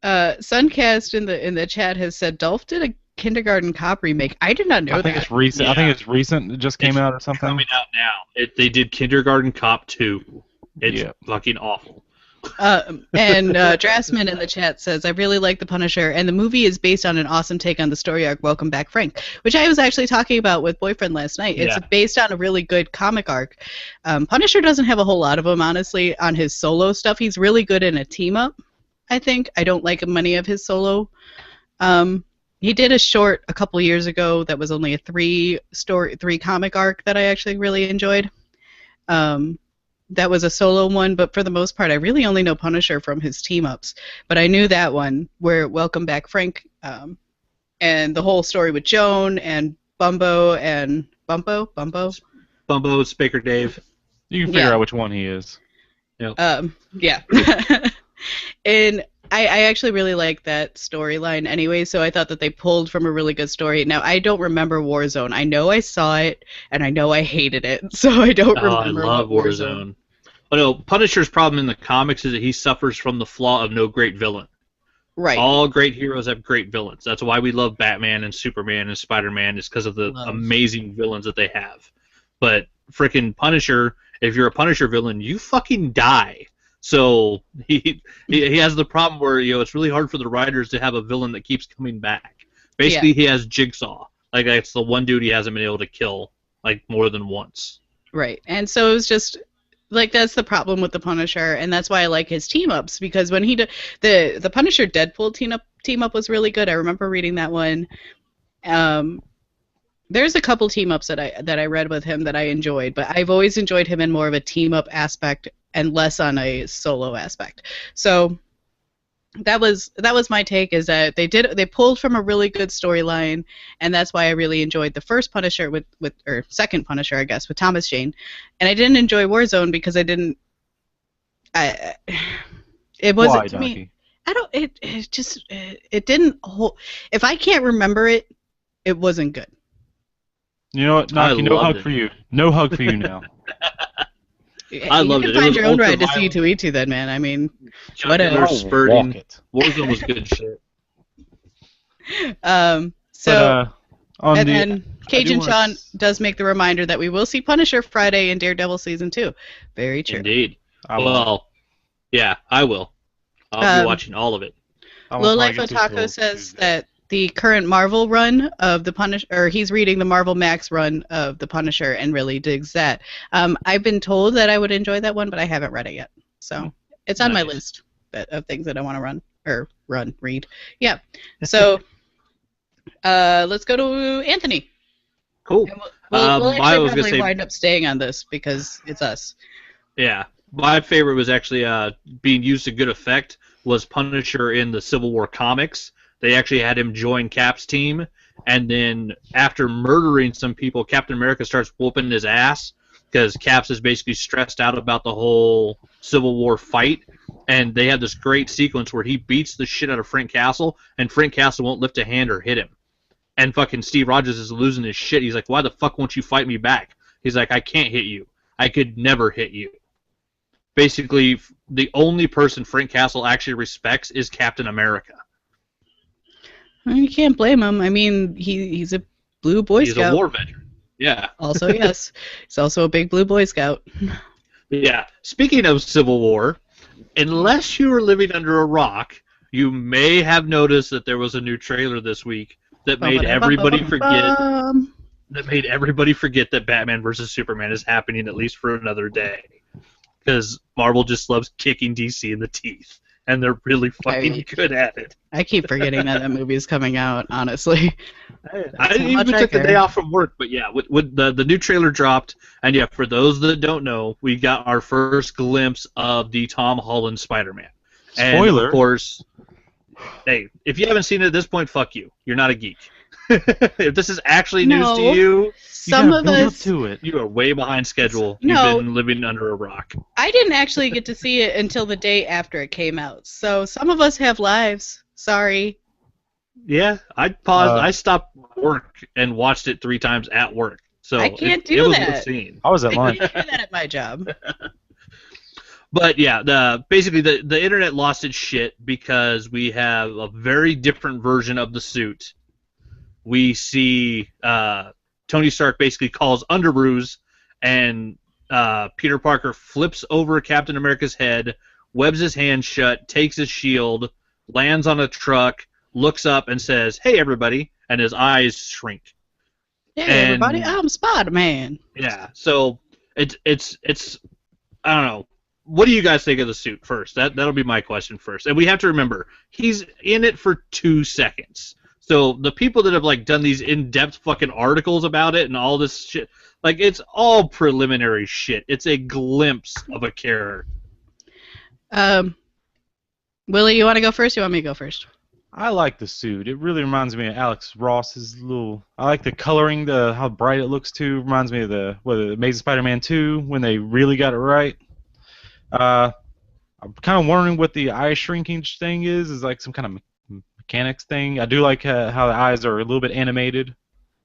Suncast in the chat has said Dolph did a Kindergarten Cop remake. I did not know I think that. it's recent. I Yeah. think it's recent. It just came out or something. Coming out now. They did Kindergarten Cop 2. It's fucking awful. And Draftsman in the chat says, I really like The Punisher, and the movie is based on an awesome take on the story arc Welcome Back Frank, which I was actually talking about with Boyfriend last night. It's based on a really good comic arc. Punisher doesn't have a whole lot of them, honestly, on his solo stuff. He's really good in a team-up, I think. I don't like many of his solo. He did a short a couple years ago that was only a 3 comic arc that I actually really enjoyed. That was a solo one, but for the most part, I really only know Punisher from his team-ups. But I knew that one, where Welcome Back Frank, and the whole story with Joan and Bumbo and Bumbo, Spaker Dave. You can figure out which one he is. Yeah. And I actually really like that storyline anyway, so I thought that they pulled from a really good story. Now, I don't remember Warzone. I know I saw it, and I know I hated it, so I don't remember. I love Warzone. But no, Punisher's problem in the comics is that he suffers from the flaw of no great villain. Right. All great heroes have great villains. That's why we love Batman and Superman and Spider-Man, is because of the amazing villains that they have. But frickin' Punisher, if you're a Punisher villain, you fucking die. So he has the problem where, it's really hard for the writers to have a villain that keeps coming back. Basically, he has Jigsaw. Like, that's the one dude he hasn't been able to kill, like, more than once. Right. And so it was just, like, that's the problem with the Punisher, and that's why I like his team-ups, because when he did the Punisher Deadpool team-up was really good. I remember reading that one. There's a couple team-ups that I read with him that I enjoyed, but I've always enjoyed him in more of a team-up aspect and less on a solo aspect. So that was my take, is that they pulled from a really good storyline, and that's why I really enjoyed the first Punisher or second Punisher, I guess, with Thomas Jane. And I didn't enjoy Warzone because it wasn't Why, to me. Naki? It didn't hold. If I can't remember it, it wasn't good. You know what, Naki? No hug for you. No hug for you now. I loved it. You can find It your was own ride to ultra-violent. C2E2 then, man. I mean, Whatever. whatever. Spurting. Warzone was good shit. So, on and the, then Cajun wanna Sean does make the reminder that we will see Punisher Friday in Daredevil season 2. Very true. Indeed. I won't. Well, yeah, I will. I'll be watching all of it. I won't Low probably Life get to Otaku till says Tuesday. that the current Marvel run of the Punisher, or he's reading the Marvel Max run of the Punisher and really digs that. I've been told that I would enjoy that one, but I haven't read it yet. So it's on my Nice. list of things that I want to read. Yeah. So let's go to Anthony. Cool. And we'll I actually was gonna probably say, wind up staying on this because it's us. yeah, my favorite was actually being used to good effect was Punisher in the Civil War comics. They actually had him join Cap's team, and then after murdering some people, Captain America starts whooping his ass because Cap's is basically stressed out about the whole Civil War fight. And they have this great sequence where he beats the shit out of Frank Castle, and Frank Castle won't lift a hand or hit him. And fucking Steve Rogers is losing his shit. He's like, why the fuck won't you fight me back? He's like, I can't hit you. I could never hit you. Basically, the only person Frank Castle actually respects is Captain America. Well, you can't blame him. I mean, he's a blue Boy He's Scout. a war veteran. Yeah. Also, yes. He's also a big blue Boy Scout. Yeah. Speaking of Civil War, unless you were living under a rock, you may have noticed that there was a new trailer this week that made everybody forget that Batman vs Superman is happening at least for another day. Because Marvel just loves kicking DC in the teeth, and they're really fucking good at it. I keep forgetting that movie is coming out, honestly. I even took the day off from work, but yeah, with the new trailer dropped, and yeah, for those that don't know, we got our first glimpse of the Tom Holland Spider-Man. Spoiler. And of course, hey, if you haven't seen it at this point, fuck you. You're not a geek. If this is actually news to you, some of us to it. you are way behind schedule. No. You've been living under a rock. I didn't actually get to see it until the day after it came out. So some of us have lives. Sorry. Yeah, I paused. I stopped work and watched it 3 times at work. So I can't it do was that. worth seeing. I was at I lunch. can't do that at my job. But yeah, basically the internet lost its shit because we have a very different version of the suit. We see Tony Stark basically calls Underoos, and Peter Parker flips over Captain America's head, webs his hand shut, takes his shield, lands on a truck, looks up and says, "Hey everybody," and his eyes shrink. Hey And- everybody, I'm Spider-Man. Yeah, so it's I don't know. What do you guys think of the suit first? That'll be my question first. And we have to remember, he's in it for 2 seconds. So the people that have like done these in-depth fucking articles about it and all this shit, like it's all preliminary shit. It's a glimpse of a character. Willie, you want to go first? You want me to go first? I like the suit. It really reminds me of Alex Ross's little. I like the coloring, how bright it looks too. Reminds me of the Amazing Spider-Man 2 when they really got it right. I'm kind of wondering what the eye shrinking thing is. Is like some kind of mechanics thing. I do like how the eyes are a little bit animated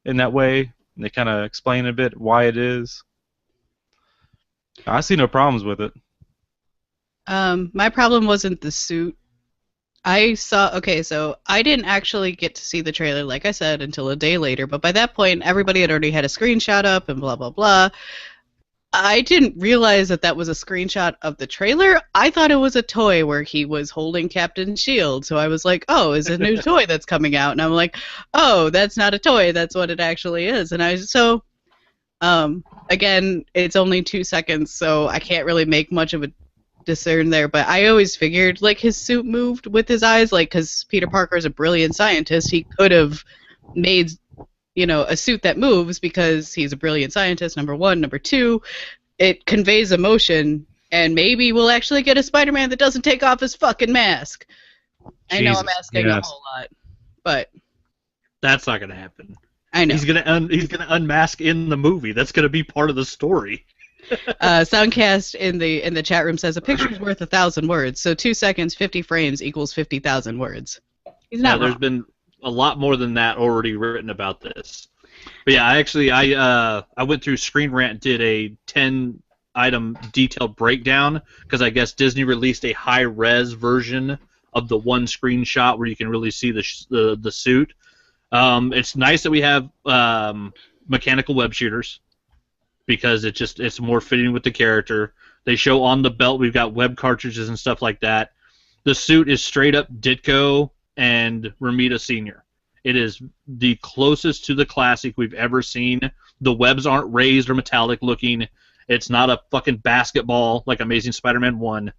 in that way. And they kind of explain a bit why it is. I see no problems with it. My problem wasn't the suit. So I didn't actually get to see the trailer, like I said, until a day later, but by that point, everybody had already had a screenshot up and blah, blah, blah. I didn't realize that was a screenshot of the trailer. I thought it was a toy where he was holding Captain Shield, so I was like, oh, it's a new toy that's coming out, and I'm like, oh, that's not a toy, that's what it actually is. And again, it's only 2 seconds, so I can't really make much of a discern there, but I always figured like his suit moved with his eyes, like because Peter Parker is a brilliant scientist, he could have made a suit that moves because he's a brilliant scientist, number one. Number two, it conveys emotion, and maybe we'll actually get a Spider-Man that doesn't take off his fucking mask. I know I'm asking a whole lot, but that's not gonna happen. I know he's gonna unmask in the movie. That's gonna be part of the story. Soundcast in the chat room says a picture's worth 1,000 words, so 2 seconds, 50 frames equals 50,000 words. He's not wrong. There's been a lot more than that already written about this. But yeah, I went through Screen Rant, did a 10-item detailed breakdown because I guess Disney released a high-res version of the one screenshot where you can really see the suit. It's nice that we have mechanical web shooters because it's more fitting with the character. They show on the belt we've got web cartridges and stuff like that. The suit is straight up Ditko and Ramita Senior. It is the closest to the classic we've ever seen. The webs aren't raised or metallic looking. It's not a fucking basketball like Amazing Spider-Man 1.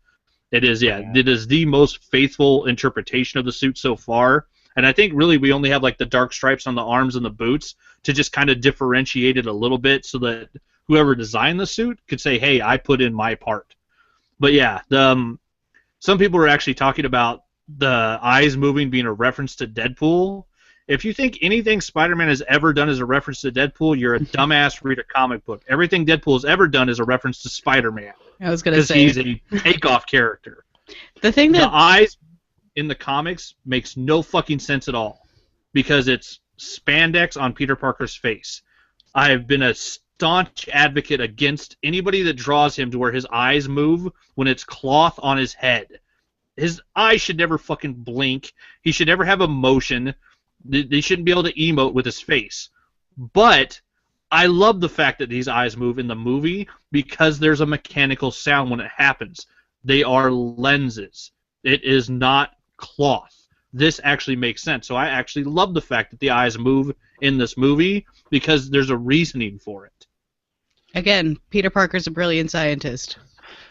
It is, it is the most faithful interpretation of the suit so far. And I think really we only have like the dark stripes on the arms and the boots to just kind of differentiate it a little bit so that whoever designed the suit could say, hey, I put in my part. But yeah, some people were actually talking about the eyes moving being a reference to Deadpool. If you think anything Spider-Man has ever done is a reference to Deadpool, you're a dumbass. Read a comic book. Everything Deadpool has ever done is a reference to Spider-Man. I was going to say. Because he's a takeoff character. The eyes in the comics makes no fucking sense at all because it's spandex on Peter Parker's face. I have been a staunch advocate against anybody that draws him to where his eyes move when it's cloth on his head. His eyes should never fucking blink. He should never have emotion. They shouldn't be able to emote with his face. But I love the fact that these eyes move in the movie because there's a mechanical sound when it happens. They are lenses. It is not cloth. This actually makes sense. So I actually love the fact that the eyes move in this movie because there's a reasoning for it. Again, Peter Parker's a brilliant scientist.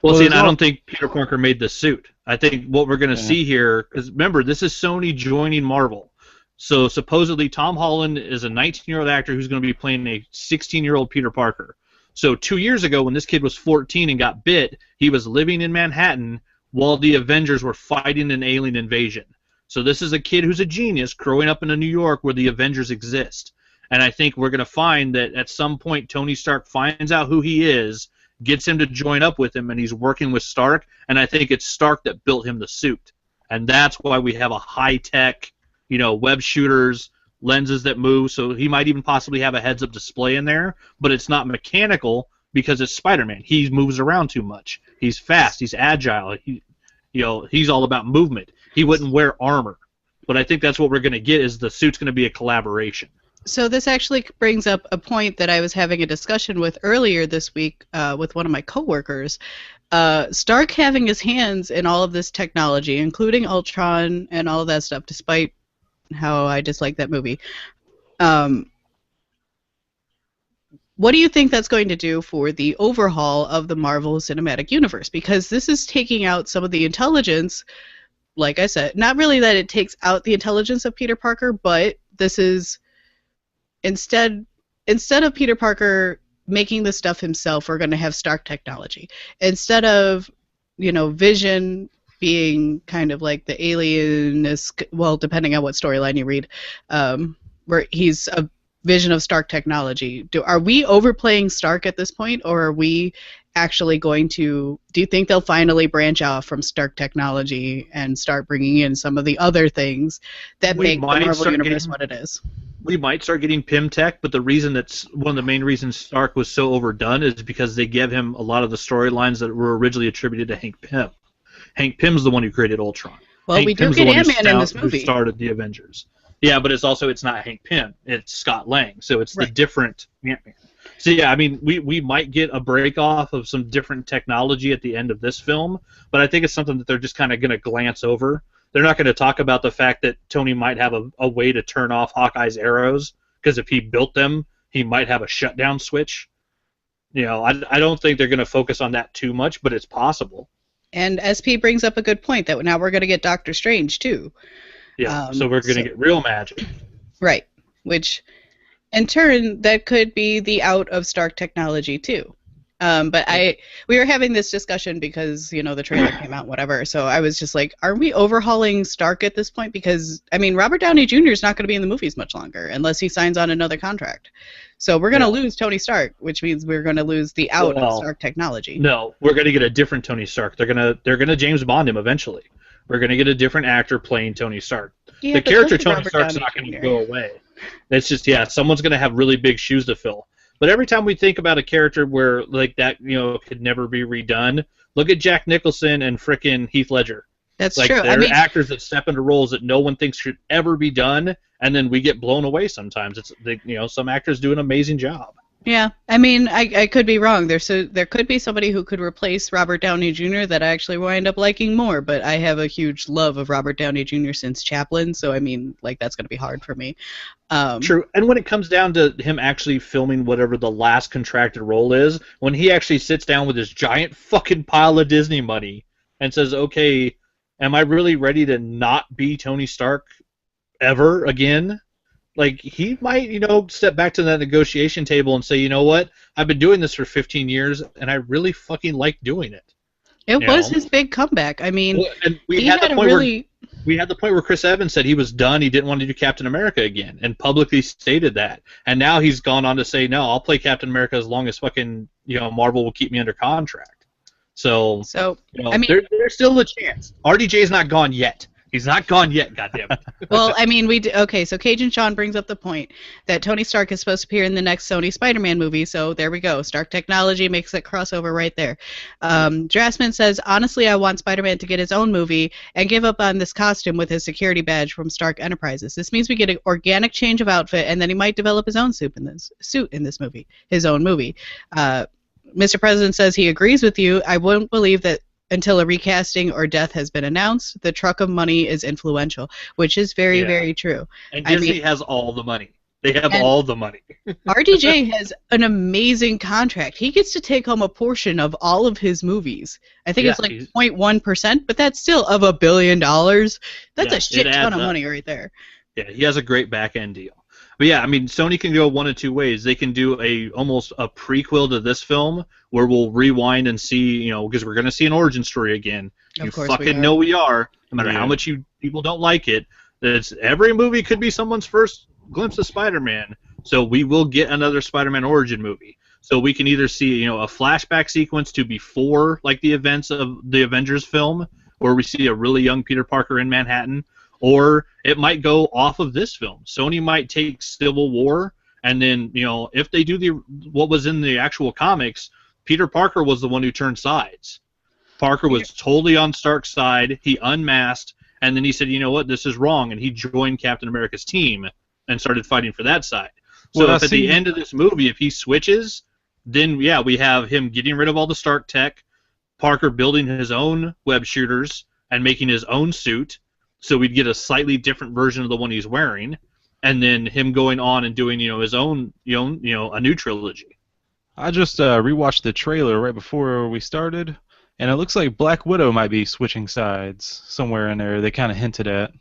Well, see, and I don't think Peter Parker made the suit. I think what we're going to see here, because remember, this is Sony joining Marvel. So supposedly Tom Holland is a 19-year-old actor who's going to be playing a 16-year-old Peter Parker. So 2 years ago when this kid was 14 and got bit, he was living in Manhattan while the Avengers were fighting an alien invasion. So this is a kid who's a genius growing up in New York where the Avengers exist. And I think we're going to find that at some point Tony Stark finds out who he is, gets him to join up with him, and he's working with Stark. And I think it's Stark that built him the suit. And that's why we have a high-tech, web shooters, lenses that move, so he might even possibly have a heads-up display in there, but it's not mechanical because it's Spider-Man. He moves around too much. He's fast. He's agile. He's all about movement. He wouldn't wear armor. But I think that's what we're going to get is the suit's going to be a collaboration. So this actually brings up a point that I was having a discussion with earlier this week with one of my coworkers. Stark having his hands in all of this technology, including Ultron and all of that stuff, despite how I dislike that movie. What do you think that's going to do for the overhaul of the Marvel Cinematic Universe? Because this is taking out some of the intelligence, like I said, not really that it takes out the intelligence of Peter Parker, but this is instead of Peter Parker making the stuff himself, we're going to have Stark technology. Instead of, Vision being kind of like the alien, well, depending on what storyline you read, where he's a vision of Stark technology. Are we overplaying Stark at this point, or are we actually going to, do you think they'll finally branch off from Stark technology and start bringing in some of the other things that make the Marvel Universe what it is? We might start getting Pym tech, but the reason that's one of the main reasons Stark was so overdone is because they gave him a lot of the storylines that were originally attributed to Hank Pym. Hank Pym's the one who created Ultron. Well, Hank we do Pym's get Ant-Man in this movie. Who started the Avengers. Yeah, but it's not Hank Pym. It's Scott Lang. So it's the different Ant-Man. So yeah, I mean, we might get a break off of some different technology at the end of this film, but I think it's something that they're just kind of going to glance over. They're not going to talk about the fact that Tony might have a way to turn off Hawkeye's arrows, because if he built them, he might have a shutdown switch. I don't think they're going to focus on that too much, but it's possible. And SP brings up a good point that now we're going to get Doctor Strange, too. Yeah, so we're going to get real magic. Right, which, in turn, that could be the out of Stark technology, too. But we were having this discussion because, the trailer came out, whatever, so I was just like, are we overhauling Stark at this point? Because, Robert Downey Jr. is not going to be in the movies much longer, unless he signs on another contract. So we're going to lose Tony Stark, which means we're going to lose the out of Stark technology. No, we're going to get a different Tony Stark. They're going to James Bond him eventually. We're going to get a different actor playing Tony Stark. Yeah, the character Tony Stark's not going to go away. It's just, someone's going to have really big shoes to fill. But every time we think about a character where like that, could never be redone, look at Jack Nicholson and frickin' Heath Ledger. That's Like true. there are actors that step into roles that no one thinks should ever be done, and then we get blown away sometimes. Some actors do an amazing job. Yeah, I mean, I could be wrong. There could be somebody who could replace Robert Downey Jr. that I actually wind up liking more, but I have a huge love of Robert Downey Jr. since Chaplin, so I mean, like, that's going to be hard for me. True, and when it comes down to him actually filming whatever the last contracted role is, when he actually sits down with his giant fucking pile of Disney money and says, okay, am I really ready to not be Tony Stark ever again? Like, he might, step back to that negotiation table and say, you know what, I've been doing this for 15 years, and I really fucking like doing it. It was his big comeback. I mean, and we he had had the a point really... we had the point where Chris Evans said he was done, he didn't want to do Captain America again, and publicly stated that. And now he's gone on to say, no, I'll play Captain America as long as fucking, Marvel will keep me under contract. So I mean, there's still a chance. RDJ's not gone yet. He's not gone yet, goddammit. Well, I mean, okay, so Cajun Sean brings up the point that Tony Stark is supposed to appear in the next Sony Spider-Man movie, so there we go. Stark Technology makes that crossover right there. Drasman says, honestly, I want Spider-Man to get his own movie and give up on this costume with his security badge from Stark Enterprises. This means we get an organic change of outfit, and then he might develop his own suit in this movie, his own movie. Mr. President says he agrees with you. I wouldn't believe that until a recasting or death has been announced. The truck of money is influential, which is very, very true. And Disney has all the money. They have all the money. RDJ has an amazing contract. He gets to take home a portion of all of his movies. I think it's like 0.1%, but that's still of $1 billion. That's a shit ton of money right there. Yeah, he has a great back-end deal. But yeah, I mean, Sony can go one of two ways. They can do almost a prequel to this film where we'll rewind and see, because we're going to see an origin story again. You fucking know we are, no matter how much people don't like it. Every movie could be someone's first glimpse of Spider-Man, so we will get another Spider-Man origin movie. So we can either see, a flashback sequence to before, like, the events of the Avengers film, where we see a really young Peter Parker in Manhattan, or it might go off of this film. Sony might take Civil War, and then, if they do what was in the actual comics, Peter Parker was the one who turned sides. Parker was totally on Stark's side. He unmasked, and then he said, you know what, this is wrong, and he joined Captain America's team and started fighting for that side. So if at the end of this movie, if he switches, then, we have him getting rid of all the Stark tech, Parker building his own web shooters and making his own suit, so we'd get a slightly different version of the one he's wearing, and then him going on and doing, his own, a new trilogy. I just rewatched the trailer right before we started, and it looks like Black Widow might be switching sides somewhere in there. They kind of hinted at.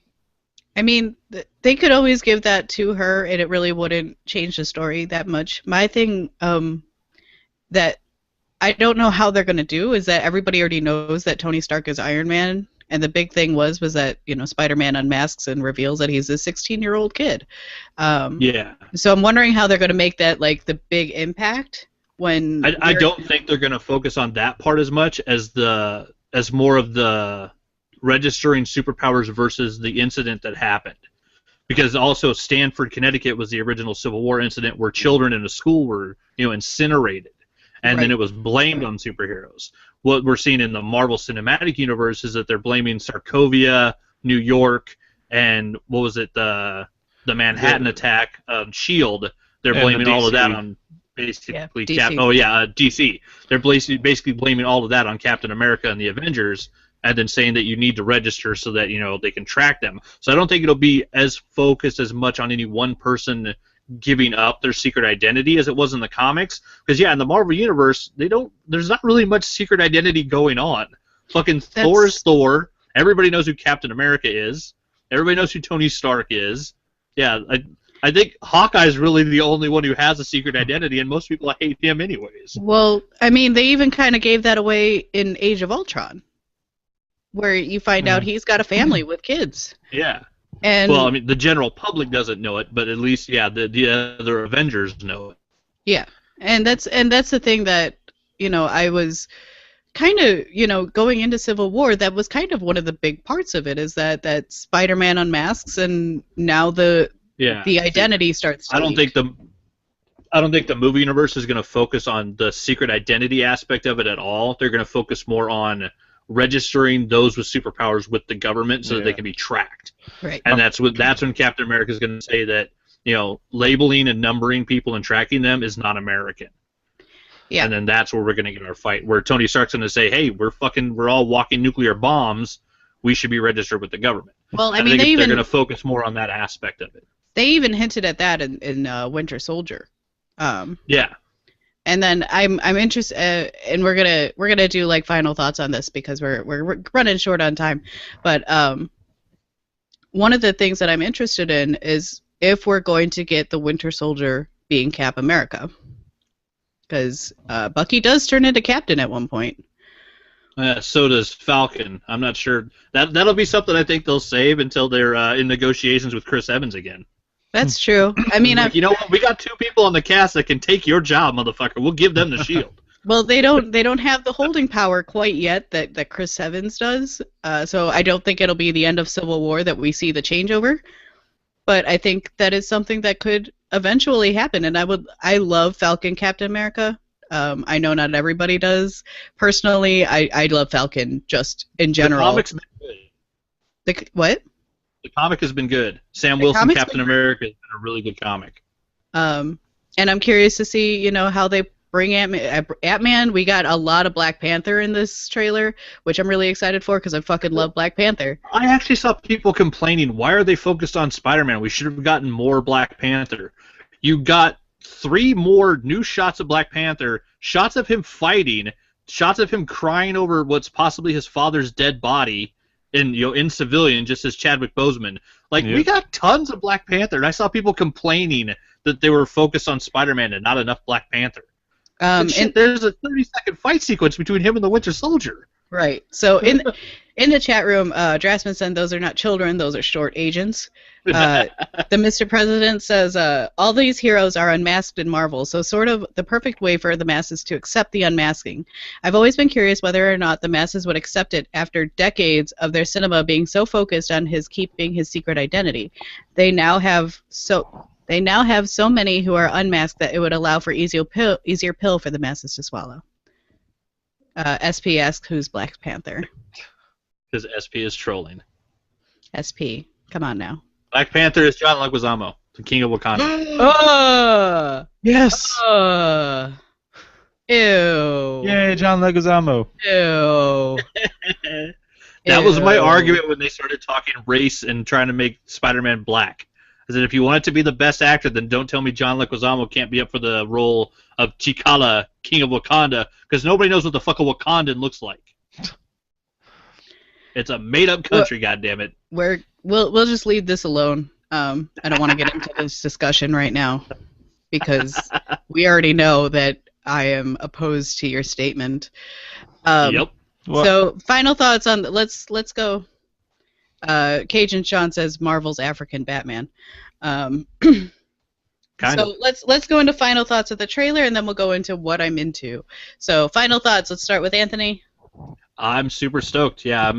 I mean, they could always give that to her, and it really wouldn't change the story that much. My thing that I don't know how they're going to do is that everybody already knows that Tony Stark is Iron Man. And the big thing was that, Spider-Man unmasks and reveals that he's a 16-year-old kid. So I'm wondering how they're going to make that, like, the big impact when... I don't think they're going to focus on that part as much as more of the registering superpowers versus the incident that happened. Because also Stanford, Connecticut was the original Civil War incident where children in a school were, incinerated. And then it was blamed on superheroes. What we're seeing in the Marvel Cinematic Universe is that they're blaming Sokovia, New York, and what was it, the Manhattan attack, S.H.I.E.L.D. They're blaming all of that on basically DC. They're basically blaming all of that on Captain America and the Avengers, and then saying that you need to register so that they can track them. So I don't think it'll be as focused as much on any one person giving up their secret identity as it was in the comics, because in the Marvel universe there's not really much secret identity going on. Fucking Thor is Thor. Everybody knows who Captain America is. Everybody knows who Tony Stark is. I think Hawkeye is really the only one who has a secret identity, and most people hate him anyways. Well, I mean, they even kind of gave that away in Age of Ultron, where you find out he's got a family with kids. Yeah. And, well, I mean, the general public doesn't know it, but at least, the other Avengers know it. Yeah, and that's the thing that, I was kind of, going into Civil War, that was kind of one of the big parts of it, is that Spider-Man unmasks, and now the identity starts to I don't think the movie universe is going to focus on the secret identity aspect of it at all. They're going to focus more on registering those with superpowers with the government so that they can be tracked. Right. And that's when Captain America is going to say that, labeling and numbering people and tracking them is not American. Yeah. And then that's where we're going to get our fight, where Tony Stark's going to say, "Hey, we're all walking nuclear bombs. We should be registered with the government." Well, I and mean, they're going to focus more on that aspect of it. They even hinted at that in Winter Soldier. Yeah. And then I'm interested, and we're gonna do like final thoughts on this because we're running short on time. But one of the things that I'm interested in is if we're going to get the Winter Soldier being Cap America, because Bucky does turn into Captain at one point. So does Falcon. I'm not sure. That'll be something I think they'll save until they're in negotiations with Chris Evans again. That's true. I mean, you know what? We got 2 people on the cast that can take your job, motherfucker. We'll give them the shield. Well, they don't have the holding power quite yet that Chris Evans does. So I don't think it'll be the end of Civil War that we see the changeover. But I think that is something that could eventually happen, and I love Falcon Captain America. I know not everybody does. Personally, I love Falcon just in general. The comic's been good. What? The comic has been good. Sam Wilson Captain America has been a really good comic. And I'm curious to see, how they bring Ant-Man. We got a lot of Black Panther in this trailer, which I'm really excited for because I fucking love Black Panther. I actually saw people complaining, why are they focused on Spider-Man? We should have gotten more Black Panther. You got 3 more new shots of Black Panther, shots of him fighting, shots of him crying over what's possibly his father's dead body in civilian, just as Chadwick Boseman. We got tons of Black Panther, and I saw people complaining that they were focused on Spider-Man and not enough Black Panther. And there's a 30-second fight sequence between him and the Winter Soldier. Right. So in the chat room, Drasman said those are not children; those are short agents. The Mr. President says all these heroes are unmasked in Marvel, so sort of the perfect way for the masses to accept the unmasking. I've always been curious whether or not the masses would accept it after decades of their cinema being so focused on his keeping his secret identity. They now have so many who are unmasked that it would allow for easier pill for the masses to swallow. SP asks who's Black Panther. Because SP is trolling. SP, come on now. Black Panther is John Leguizamo, the King of Wakanda. Yes. Ew. Yay, John Leguizamo. Ew. That was my argument when they started talking race and trying to make Spider-Man black. I said, if you want it to be the best actor, then don't tell me John Leguizamo can't be up for the role of T'Challa, King of Wakanda, because nobody knows what the fuck a Wakandan looks like. It's a made-up country, goddammit. We'll just leave this alone. I don't want to get into this discussion right now because we already know that I am opposed to your statement. Yep. So final thoughts on let's go. Cajun Sean says Marvel's African Batman. So let's go into final thoughts of the trailer, and then we'll go into what I'm into. So final thoughts. Let's start with Anthony. I'm super stoked. Yeah,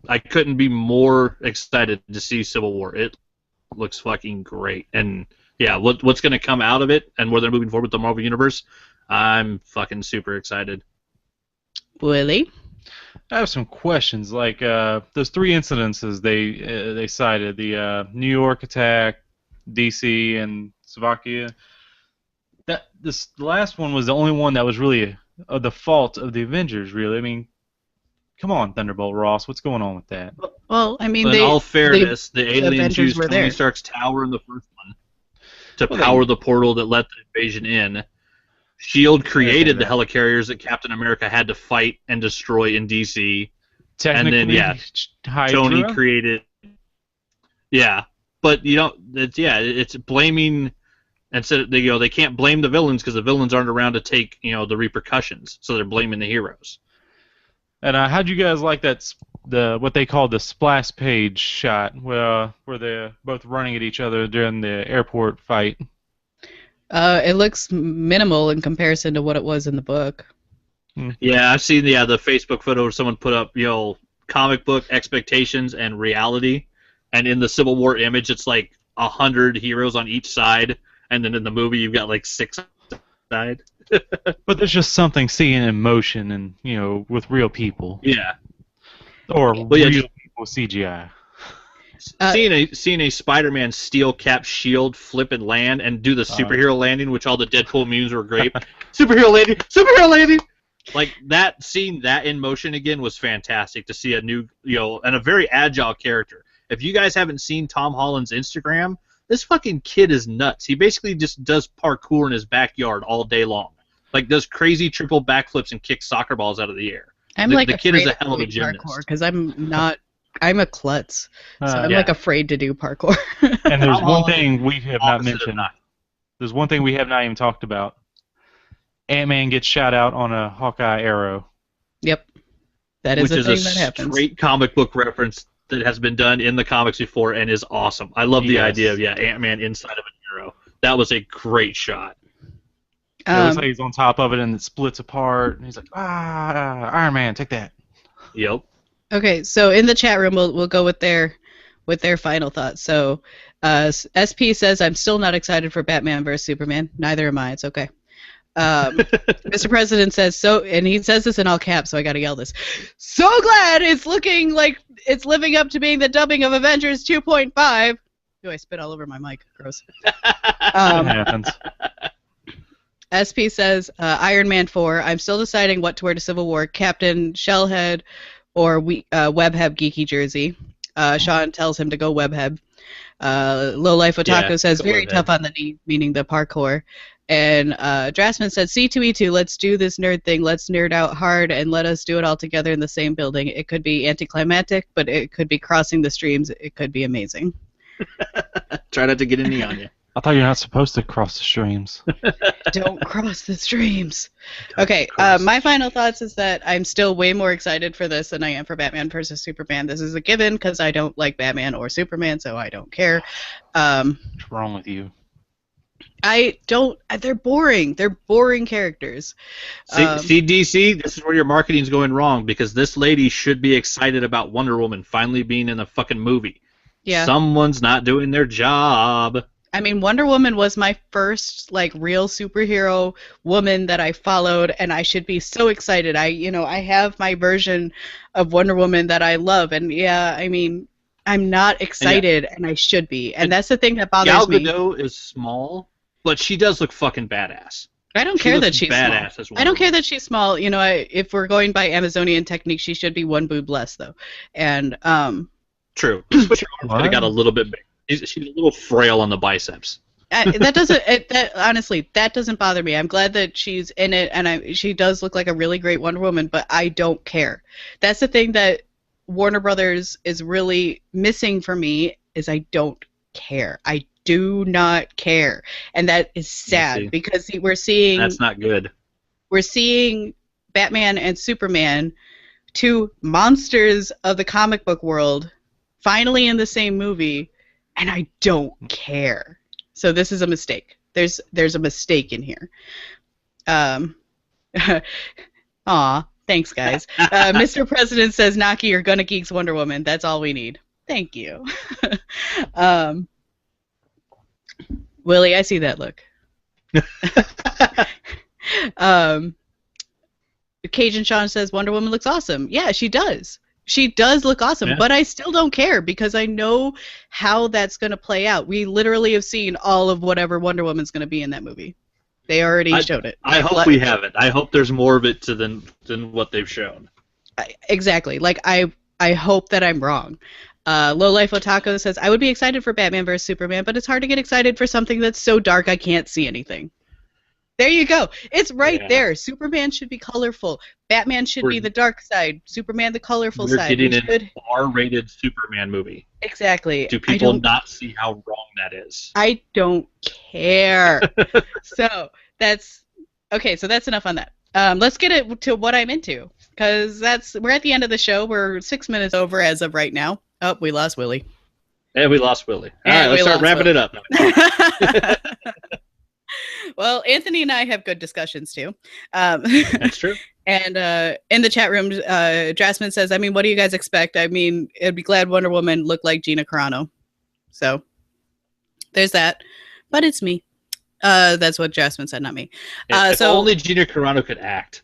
I couldn't be more excited to see Civil War. It looks fucking great, and yeah, what's going to come out of it, and where they're moving forward with the Marvel Universe, I'm fucking super excited. Willie? I have some questions. Like those 3 incidences they cited: the New York attack, DC, and Slovakia. The last one was the only one that was really the fault of the Avengers. Really, I mean, come on, Thunderbolt Ross, what's going on with that? Well, I mean, in all fairness, the aliens Avengers used were Tony there. Stark's tower in the first one to power the portal that let the invasion in. S.H.I.E.L.D. created the helicarriers that Captain America had to fight and destroy in DC. And then, Tony created... Yeah, but it's blaming... Instead, they can't blame the villains because the villains aren't around to take, the repercussions, so they're blaming the heroes. And how'd you guys like what they call the splash page shot, where they're both running at each other during the airport fight? It looks minimal in comparison to what it was in the book. Yeah, I've seen the Facebook photo where someone put up, comic book expectations and reality, and in the Civil War image, it's like 100 heroes on each side, and then in the movie, you've got like 6 died. But there's just something seeing in motion and, with real people. Yeah. Or Well, yeah, real people CGI. Seeing a Spider-Man steel cap shield flip and land and do the superhero landing, which all the Deadpool memes were great. Superhero landing. Like that, seeing that in motion again was fantastic to see a new, and a very agile character. If you guys haven't seen Tom Holland's Instagram, this fucking kid is nuts. He basically just does parkour in his backyard all day long. Like does crazy triple backflips and kicks soccer balls out of the air. The kid is a hell of a gymnast. Because I'm a klutz, so I'm like afraid to do parkour. And there's one thing we have not mentioned. There's one thing we have not even talked about. Ant-Man gets shot out on a Hawkeye arrow. Yep, that is a thing that happens. Which is a straight comic book reference that has been done in the comics before and is awesome. I love the idea of Ant-Man inside of an arrow. That was a great shot. It looks like he's on top of it and it splits apart, and he's like, Iron Man, take that. Yep. Okay, so in the chat room, we'll go with their final thoughts. So, SP says, I'm still not excited for Batman vs Superman. Neither am I. It's okay. Mr. President says so, and he says this in all caps, so I got to yell this. So glad it's looking like it's living up to being the dubbing of Avengers 2.5. Do I spit all over my mic? Gross. It happens. SP says, Iron Man 4. I'm still deciding what to wear to Civil War. Captain Shellhead or Webhead geeky jersey. Sean tells him to go Webhead. Low Life Otaku says very tough on the knee, meaning the parkour. And Drasman said C2E2, let's do this nerd thing. Let's nerd out hard and let us do it all together in the same building. It could be anticlimactic, but it could be crossing the streams. It could be amazing. Try not to get any on you. I thought you're not supposed to cross the streams. Don't cross the streams. Okay, my final thoughts is that I'm still way more excited for this than I am for Batman vs. Superman. This is a given because I don't like Batman or Superman, so I don't care. What's wrong with you? I don't. They're boring. They're boring characters. See, DC, this is where your marketing's going wrong because this lady should be excited about Wonder Woman finally being in a fucking movie. Yeah. Someone's not doing their job. I mean, Wonder Woman was my first real superhero woman that I followed, and I should be so excited. I have my version of Wonder Woman that I love, and I mean, I'm not excited, and I should be, and that's the thing that bothers me. Gal Gadot is small, but she does look fucking badass. I don't care that she's badass small. I don't care that she's small. If we're going by Amazonian technique, she should be one boob less, though, and True. But her arms could have got a little bit big. She's a little frail on the biceps. That doesn't. Honestly, that doesn't bother me. I'm glad that she's in it, and she does look like a really great Wonder Woman. But I don't care. That's the thing that Warner Brothers is really missing for me. Is I don't care. I do not care, and that is sad because we're seeing. That's not good. We're seeing Batman and Superman, two monsters of the comic book world, finally in the same movie. And I don't care. So this is a mistake. There's a mistake in here. Aw, thanks, guys. Mr. President says Naki or Gonna Geek's Wonder Woman. That's all we need. Thank you. Willie, I see that look. Cajun Sean says Wonder Woman looks awesome. Yeah, she does. She does look awesome, but I still don't care because I know how that's going to play out. We literally have seen all of whatever Wonder Woman's going to be in that movie. They already showed it. I hope we have it. I hope there's more of it than what they've shown. Exactly. I hope that I'm wrong. Low Life Otaku says, I would be excited for Batman vs. Superman, but it's hard to get excited for something that's so dark I can't see anything. There you go. It's right there. Superman should be colorful. Batman should be the dark side. Superman the colorful side. We're getting an R-rated Superman movie. Exactly. Do people not see how wrong that is? I don't care. So that's enough on that. Let's get it to what I'm into because we're at the end of the show. We're 6 minutes over as of right now. Oh, we lost Willie. And we lost Willie. All right, let's start wrapping it up. Well, Anthony and I have good discussions too. That's true. And in the chat room, Drasman says, I mean, what do you guys expect? I mean, I'd be glad Wonder Woman looked like Gina Carano. So there's that. But it's me. That's what Jasmine said, not me. If only Gina Carano could act.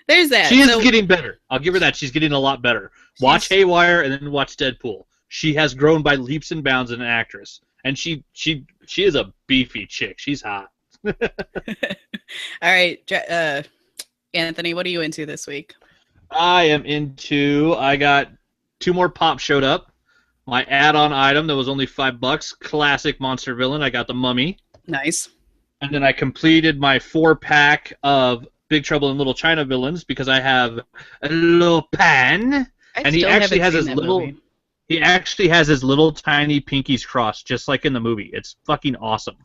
There's that. She is getting better. I'll give her that. She's getting a lot better. Watch Haywire and then watch Deadpool. She has grown by leaps and bounds as an actress, and she is a beefy chick. She's hot. All right, Anthony, what are you into this week? I got 2 more pops showed up. My add-on item that was only $5. Classic monster villain. I got the Mummy. Nice. And then I completed my 4-pack of Big Trouble in Little China villains because I have Lopan, and he actually has his little. Movie. He actually has his little tiny pinkies crossed, just like in the movie. It's fucking awesome.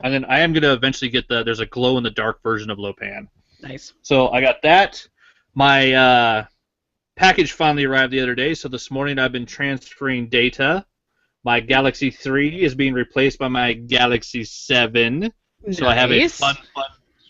And then I am gonna eventually get there's a glow in the dark version of Lopan. Nice. So I got that. My package finally arrived the other day, so this morning I've been transferring data. My Galaxy 3 is being replaced by my Galaxy 7. Nice. So I have a fun,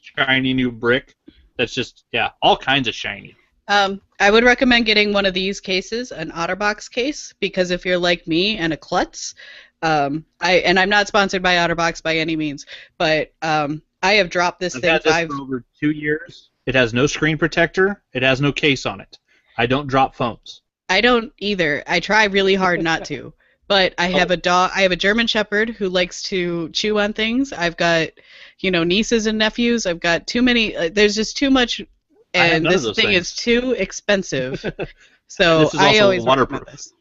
shiny new brick that's just, all kinds of shiny. I would recommend getting one of these cases, an OtterBox case, because if you're like me and a klutz, and I'm not sponsored by OtterBox by any means, but I have dropped this thing I've had this for over 2 years. It has no screen protector. It has no case on it. I don't drop phones. I don't either. I try really hard not to. But I have a dog. I have a German Shepherd who likes to chew on things. I've got, nieces and nephews. I've got too many. There's just too much, and this thing is too expensive. So this is also I always waterproof. This.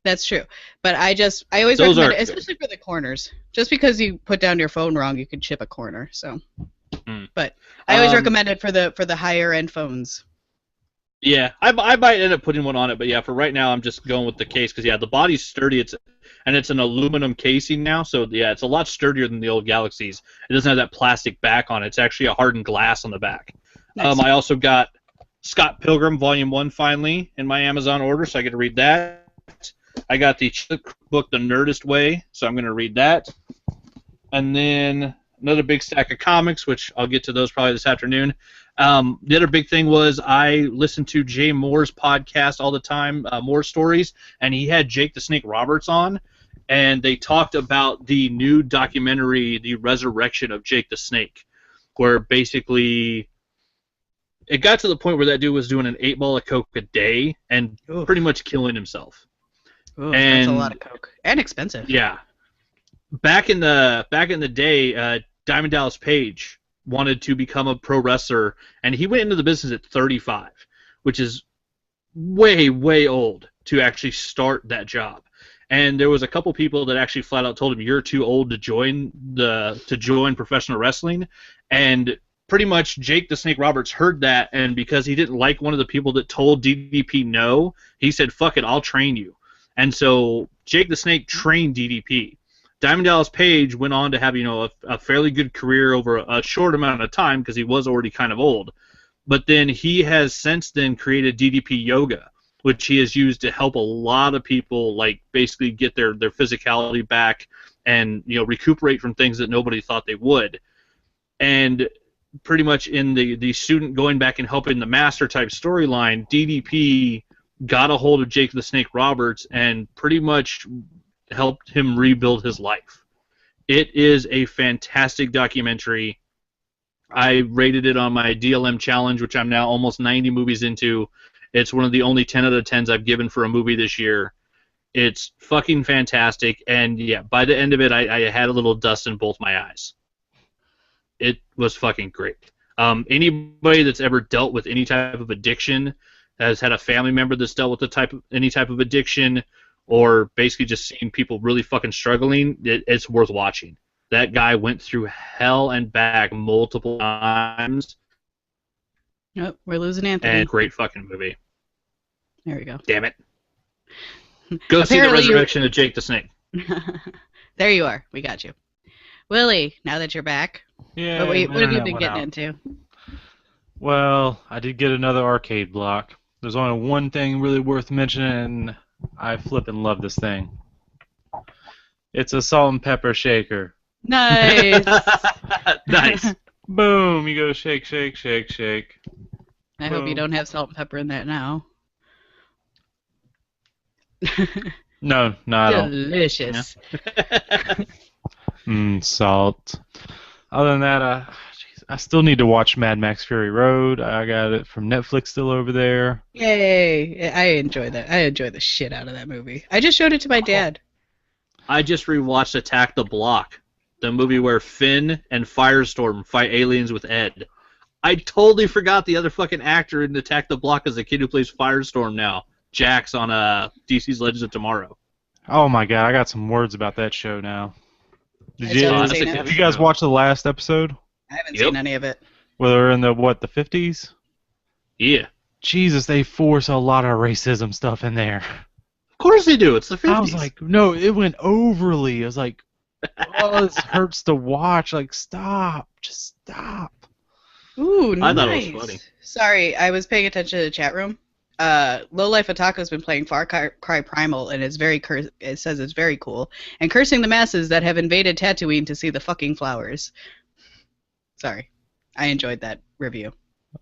That's true. But I always recommend it, especially for the corners. Just because you put down your phone wrong, you could chip a corner. So, but I always recommend it for the higher end phones. Yeah, I might end up putting one on it, but for right now I'm just going with the case because the body's sturdy. It's an aluminum casing now, so it's a lot sturdier than the old Galaxies. It doesn't have that plastic back on it. It's actually a hardened glass on the back. Nice. I also got Scott Pilgrim Volume 1 finally in my Amazon order, so I get to read that. I got the book The Nerdist Way, so I'm going to read that. And then another big stack of comics, which I'll get to those probably this afternoon. The other big thing was I listen to Jay Moore's podcast all the time, More Stories, and he had Jake the Snake Roberts on, and they talked about the new documentary, The Resurrection of Jake the Snake, where basically it got to the point where that dude was doing an 8-ball of coke a day and pretty much killing himself. Ooh, that's a lot of coke and expensive. Yeah, back in the day, Diamond Dallas Page wanted to become a pro wrestler, and he went into the business at 35, which is way, way old to actually start that job. And there was a couple people that actually flat out told him, "You're too old to join professional wrestling." And pretty much Jake the Snake Roberts heard that, and because he didn't like one of the people that told DDP no, he said, "Fuck it, I'll train you." And so Jake the Snake trained DDP. Diamond Dallas Page went on to have, a fairly good career over a short amount of time because he was already kind of old. But then he has since then created DDP Yoga, which he has used to help a lot of people, like, basically get their physicality back and, recuperate from things that nobody thought they would. And pretty much in the student going back and helping the master type storyline, DDP got a hold of Jake the Snake Roberts and pretty much helped him rebuild his life. It is a fantastic documentary. I rated it on my DLM challenge, which I'm now almost 90 movies into. It's one of the only 10 out of 10s I've given for a movie this year. It's fucking fantastic, and by the end of it, I had a little dust in both my eyes. It was fucking great. Anybody that's ever dealt with any type of addiction, has had a family member that's dealt with any type of addiction, or basically just seeing people really fucking struggling, it's worth watching. That guy went through hell and back multiple times. Oh, we're losing Anthony. And great fucking movie. There we go. Damn it. Go see The Resurrection of Jake the Snake. There you are. We got you. Willie, now that you're back, what have you been getting into? Well, I did get another arcade block. There's only one thing really worth mentioning, and I flippin' love this thing. It's a salt and pepper shaker. Nice. Nice. Boom, you go shake, shake, shake, shake. I hope you don't have salt and pepper in that now. No, not at all. Delicious. Salt. Other than that, I still need to watch Mad Max Fury Road. I got it from Netflix still over there. Yay! I enjoy that. I enjoy the shit out of that movie. I just showed it to my dad. I just rewatched Attack the Block, the movie where Finn and Firestorm fight aliens with Ed. I totally forgot the other fucking actor in Attack the Block is the kid who plays Firestorm now. Jax on DC's Legends of Tomorrow. Oh my god, I got some words about that show now. I still haven't seen Did it. you guys watch the last episode? I haven't seen any of it. Where they're in the 50s? Yeah. Jesus, they force a lot of racism stuff in there. Of course they do. It's the 50s. I was like, no, it went overly. I was like, oh, this hurts to watch. Like, stop. Just stop. Ooh, nice. I thought it was funny. Sorry, I was paying attention to the chat room. Lowlife Otaku's been playing Far Cry Primal, and it says it's very cool. And cursing the masses that have invaded Tatooine to see the fucking flowers. Sorry. I enjoyed that review.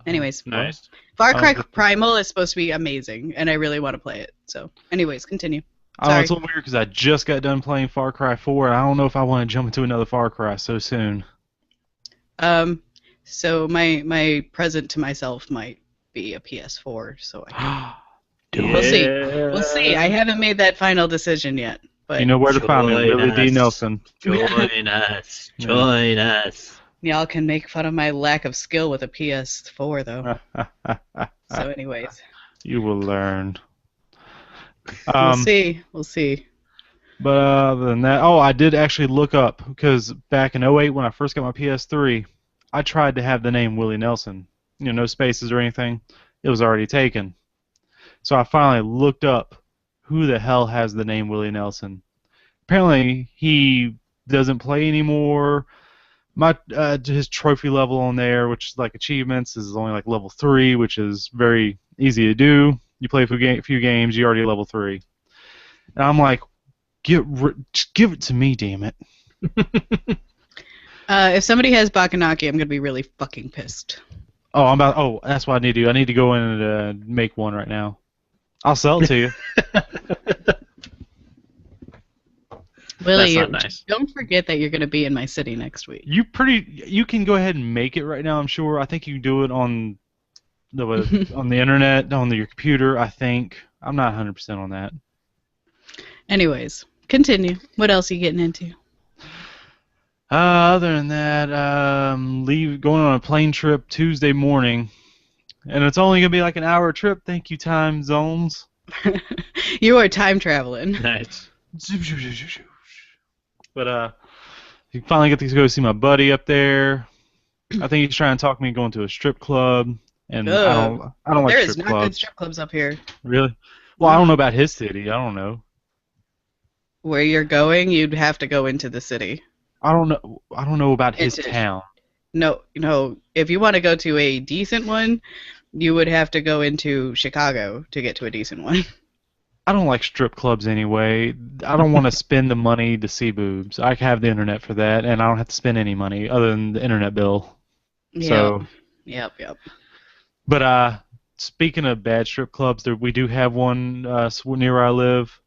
Anyways. Nice. Far Cry Primal is supposed to be amazing, and I really want to play it. So, anyways, continue. Oh, it's a little weird because I just got done playing Far Cry 4, and I don't know if I want to jump into another Far Cry so soon. So my present to myself might be a PS4, so we'll see. We'll see. I haven't made that final decision yet. But you know where to find me, Willie D. Nelson. Join us. Join us. Y'all can make fun of my lack of skill with a PS4, though. So, anyways. You will learn. We'll see. We'll see. But other than that, I did actually look up, because back in 2008 when I first got my PS3, I tried to have the name Willie Nelson. You know, no spaces or anything. It was already taken. So I finally looked up who the hell has the name Willie Nelson. Apparently, he doesn't play anymore. His trophy level on there, which is like achievements, is only like level 3, which is very easy to do. You play a few games, you're already level 3. And I'm like, just give it to me, damn it. If somebody has Bakanaki, I'm gonna be really fucking pissed. That's what I need to do. I need to go in and make one right now. I'll sell it to you. Willie, That's not nice. Don't forget that you're gonna be in my city next week. You can go ahead and make it right now, I'm sure. I think you can do it on the internet, on your computer, I think. I'm not 100% on that. Anyways, continue. What else are you getting into? Other than that, going on a plane trip Tuesday morning, and it's only gonna be like an hour trip. Thank you, time zones. You are time traveling. Nice. But you finally get to go see my buddy up there. I think he's trying to talk me going to a strip club, and I don't like strip clubs. There is not good strip clubs up here. Really? Well, I don't know about his city. I don't know. Where you're going, you'd have to go into the city. I don't know about his town. No. If you want to go to a decent one, you would have to go into Chicago to get to a decent one. I don't like strip clubs anyway. I don't want to spend the money to see boobs. I have the internet for that, and I don't have to spend any money other than the internet bill. Yep. So. Yep. But speaking of bad strip clubs, we do have one near where I live.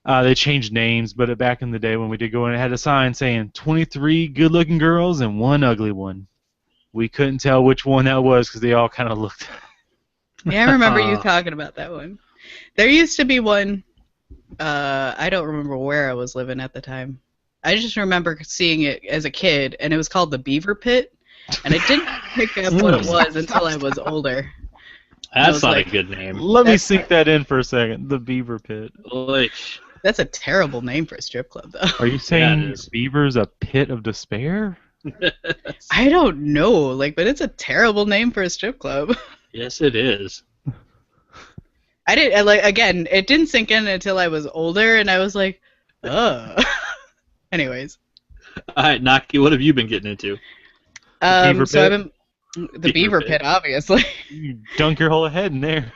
They changed names, but back in the day when we did go in, it had a sign saying 23 good-looking girls and 1 ugly one. We couldn't tell which one that was because they all kind of looked. Yeah, I remember you talking about that one. There used to be one. I don't remember where I was living at the time. I just remember seeing it as a kid, and it was called the Beaver Pit, and I didn't pick up what it was until I was older. That's not a good name. Let me sink that in for a second. The Beaver Pit. That's a terrible name for a strip club, though. Are you saying Beaver's a pit of despair? I don't know, but it's a terrible name for a strip club. Yes, it is. Again, it didn't sink in until I was older, and I was like, ugh. Anyways. All right, Naki, what have you been getting into? Beaver so I've been the Beaver Pit, obviously. You dunk your whole head in there.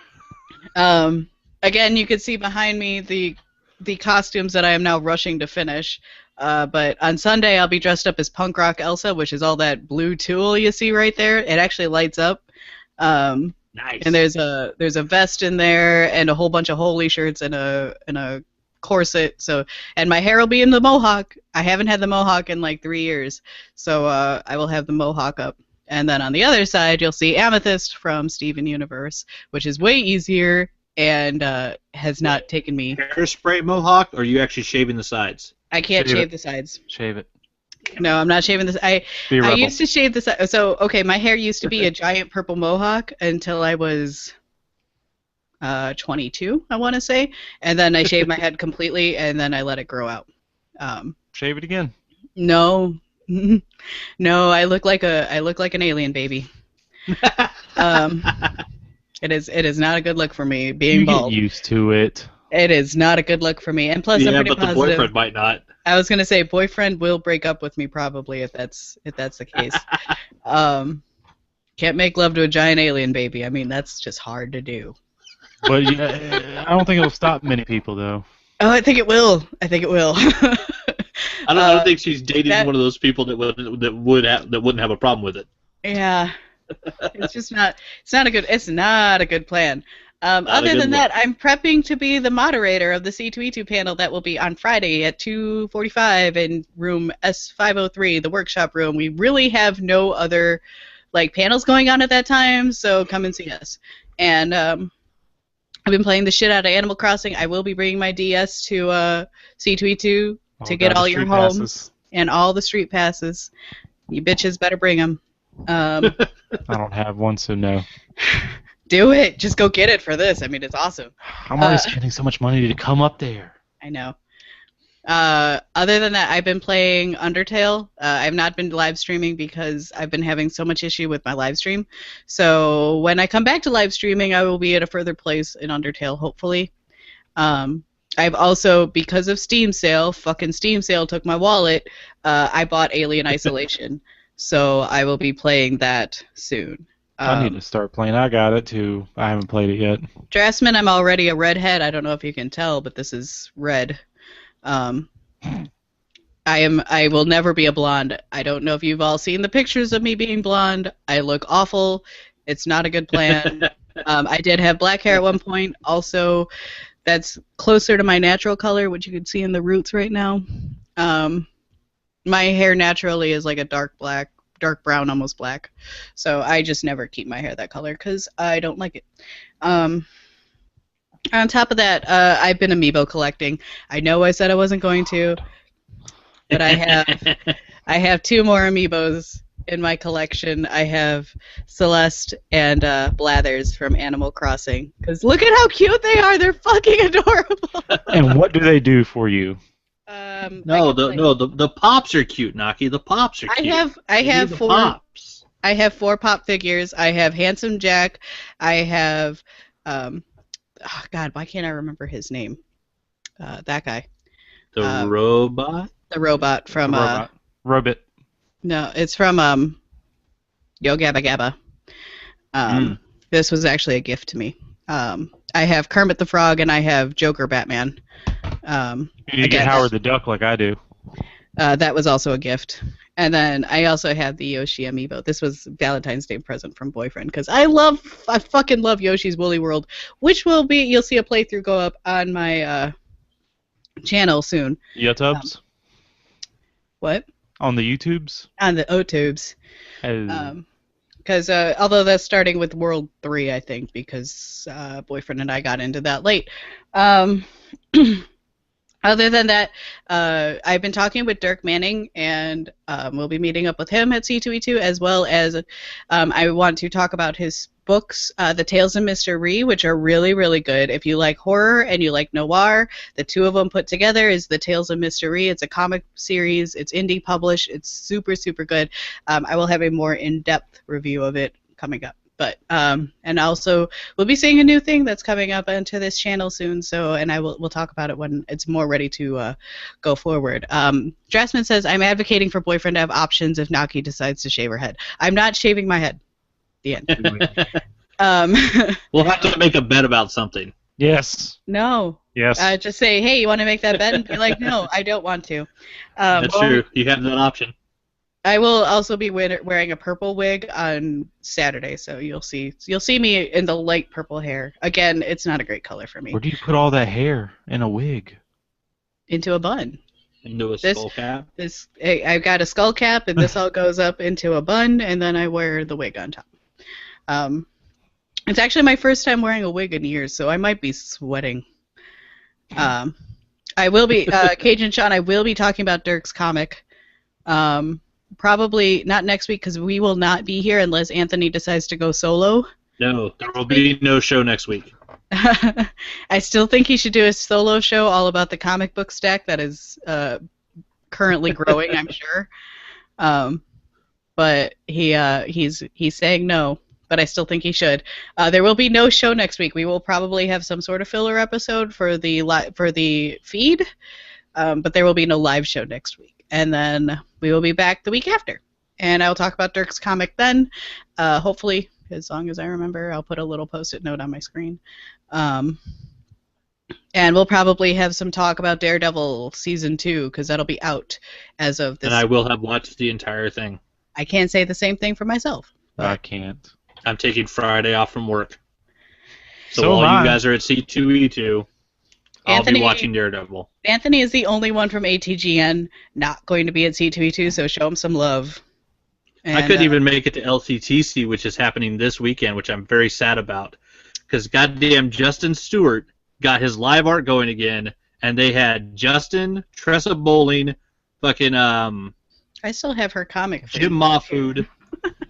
Again, you can see behind me the costumes that I am now rushing to finish. But on Sunday, I'll be dressed up as Punk Rock Elsa, which is all that blue tulle you see right there. It actually lights up. Nice. And there's a vest in there and a whole bunch of holy shirts and a corset. So, and my hair will be in the mohawk. I haven't had the mohawk in like 3 years, so I will have the mohawk up. And then on the other side, you'll see Amethyst from Steven Universe, which is way easier and has not taken me. Hairspray mohawk, or are you actually shaving the sides? I can't shave the sides. Shave it. No, I'm not shaving this. I used to shave the side. So, okay, my hair used to be a giant purple mohawk until I was 22, I want to say. And then I shaved my head completely, and then I let it grow out. Shave it again. No. No, I look like an alien baby. It is not a good look for me being bald. Get used to it. It is not a good look for me, and plus I'm pretty positive. Yeah, but the boyfriend might not. I was gonna say boyfriend will break up with me probably if that's the case. Can't make love to a giant alien baby. I mean, that's just hard to do. But yeah, I don't think it'll stop many people though. Oh, I think it will. I don't think she's dating one of those people that wouldn't have a problem with it. Yeah, it's not a good plan. Other than that, I'm prepping to be the moderator of the C2E2 panel that will be on Friday at 2:45 in room S503, the workshop room. We really have no other panels going on at that time, so come and see us. And I've been playing the shit out of Animal Crossing. I will be bringing my DS to C2E2 to get all your homes and all the street passes. You bitches better bring them. I don't have one, so no. Do it. Just go get it for this. I mean, it's awesome. I'm already spending so much money to come up there. I know. Other than that, I've been playing Undertale. I've not been live streaming because I've been having so much issue with my live stream. So when I come back to live streaming, I will be at a further place in Undertale, hopefully. I've also, because of Steam sale, fucking Steam sale took my wallet, I bought Alien Isolation. So I will be playing that soon. I need to start playing. I got it too. I haven't played it yet. Drasman, I'm already a redhead. I don't know if you can tell, but this is red. I will never be a blonde. I don't know if you've all seen the pictures of me being blonde. I look awful. It's not a good plan. I did have black hair at one point. Also, that's closer to my natural color, which you can see in the roots right now. My hair naturally is like a dark brown, almost black. So I just never keep my hair that color because I don't like it. On top of that, I've been amiibo collecting. I know I said I wasn't going to, but I have 2 more amiibos in my collection. I have Celeste and Blathers from Animal Crossing. Because look at how cute they are. They're fucking adorable. And what do they do for you? The pops are cute, Naki. The pops are cute. I have 4 pops. I have 4 pop figures. I have Handsome Jack. I have oh God, why can't I remember his name? That guy. The robot? The robot from Robot. No, it's from Yo Gabba Gabba. This was actually a gift to me. I have Kermit the Frog and I have Joker Batman. You get Howard the Duck like I do. That was also a gift. And then I also have the Yoshi amiibo. This was Valentine's Day present from boyfriend because I fucking love Yoshi's Woolly World, which you'll see a playthrough go up on my channel soon. YouTubes? What? On the YouTubes? On the O-tubes. Because although that's starting with World 3, I think, because boyfriend and I got into that late. Other than that, I've been talking with Dirk Manning, and we'll be meeting up with him at C2E2, as well as I want to talk about his books, The Tales of Mr. Ree, which are really, really good. If you like horror and you like noir, the 2 of them put together is The Tales of Mr. Ree. It's a comic series. It's indie published. It's super, super good. I will have a more in-depth review of it coming up. But and also we'll be seeing a new thing that's coming up into this channel soon. So we'll talk about it when it's more ready to go forward. Drasman says I'm advocating for boyfriend to have options if Naki decides to shave her head. I'm not shaving my head. The end. We'll have to make a bet about something. Yes. No. Yes. Just say, hey, you want to make that bet? And be like, no, I don't want to. That's true. You have that option. I will also be wearing a purple wig on Saturday, so you'll see me in the light purple hair. Again, it's not a great color for me. Where do you put all that hair in a wig? into a bun. Into a skull cap? I've got a skull cap, and this all goes up into a bun, and then I wear the wig on top. It's actually my first time wearing a wig in years, so I might be sweating. I will be, Cajun Sean, I will be talking about Dirk's comic. Probably not next week, because we will not be here unless Anthony decides to go solo. No, there will be no show next week. I still think he should do a solo show all about the comic book stack that is currently growing, I'm sure. But he's saying no, but I still think he should. There will be no show next week. We will probably have some sort of filler episode for the feed, but there will be no live show next week. And then we will be back the week after, and I'll talk about Dirk's comic then. Hopefully, as long as I remember, I'll put a little post-it note on my screen. And we'll probably have some talk about Daredevil Season 2, because that'll be out as of this. And I will have watched the entire thing. I can't say the same thing for myself. I can't. I'm taking Friday off from work. So while you guys are at C2E2, I'll be watching Daredevil. Anthony is the only one from ATGN not going to be at C2E2, so show him some love. And, I couldn't even make it to LCTC, which is happening this weekend, which I'm very sad about. Because goddamn Justin Stewart got his live art going again, and they had Justin, Tressa Bowling, fucking I still have her comic. Jim Mahfood,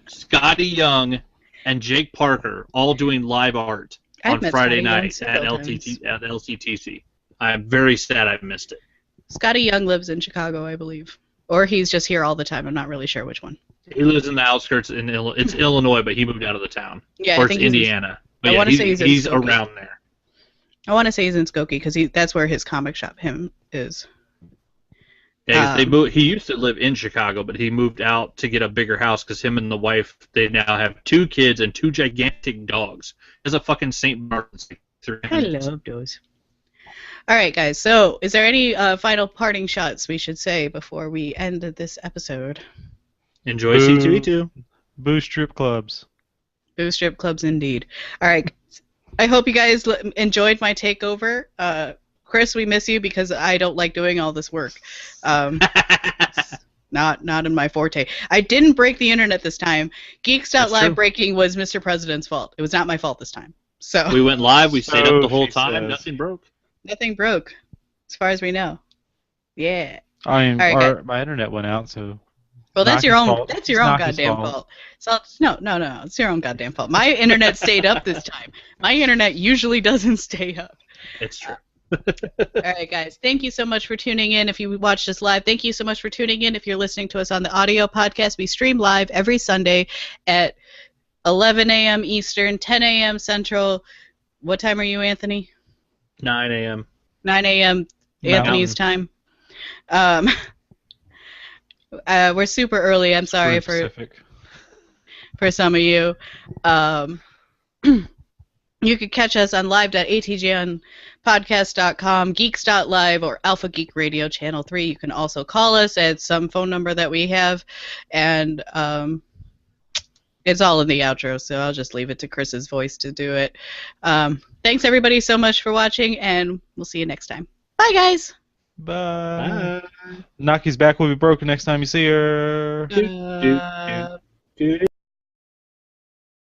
Scotty Young, and Jake Parker all doing live art on Friday night at LCTC. I'm very sad I missed it. Scotty Young lives in Chicago, I believe. Or he's just here all the time. I'm not really sure which one. He lives in the outskirts in it's Illinois, but he moved out of the town. Yeah, or it's Indiana. But yeah, he's around there. I want to say he's in Skokie because that's where his comic shop is. Yeah, he used to live in Chicago, but he moved out to get a bigger house because him and the wife, they now have 2 kids and 2 gigantic dogs. There's a fucking St. Martin's. I love those. All right, guys. So, is there any final parting shots we should say before we end this episode? Enjoy C2E2. Boo strip clubs. Boo strip clubs, indeed. All right. I hope you guys enjoyed my takeover. Chris, we miss you because I don't like doing all this work. Not in my forte. I didn't break the internet this time. Geeks.live breaking was Mr. President's fault. It was not my fault this time. So we went live. We stayed up the whole time. Says. Nothing broke. Nothing broke, as far as we know. Yeah. I mean, my internet went out, so. Well, that's your own. Fault. That's your own goddamn fault. So no. It's your own goddamn fault. My internet stayed up this time. My internet usually doesn't stay up. It's true. All right, guys. Thank you so much for tuning in. If you watched us live, thank you so much for tuning in. If you're listening to us on the audio podcast, we stream live every Sunday at 11 a.m. Eastern, 10 a.m. Central. What time are you, Anthony? 9 a.m. 9 a.m. Anthony's time. We're super early. I'm sorry for some of you. You could catch us on live.atgnpodcast.com, geeks.live, or Alpha Geek Radio Channel 3. You can also call us at some phone number that we have, and it's all in the outro, so I'll just leave it to Chris's voice to do it. Thanks, everybody, so much for watching, and we'll see you next time. Bye, guys! Bye. Naki's back will be broken next time you see her.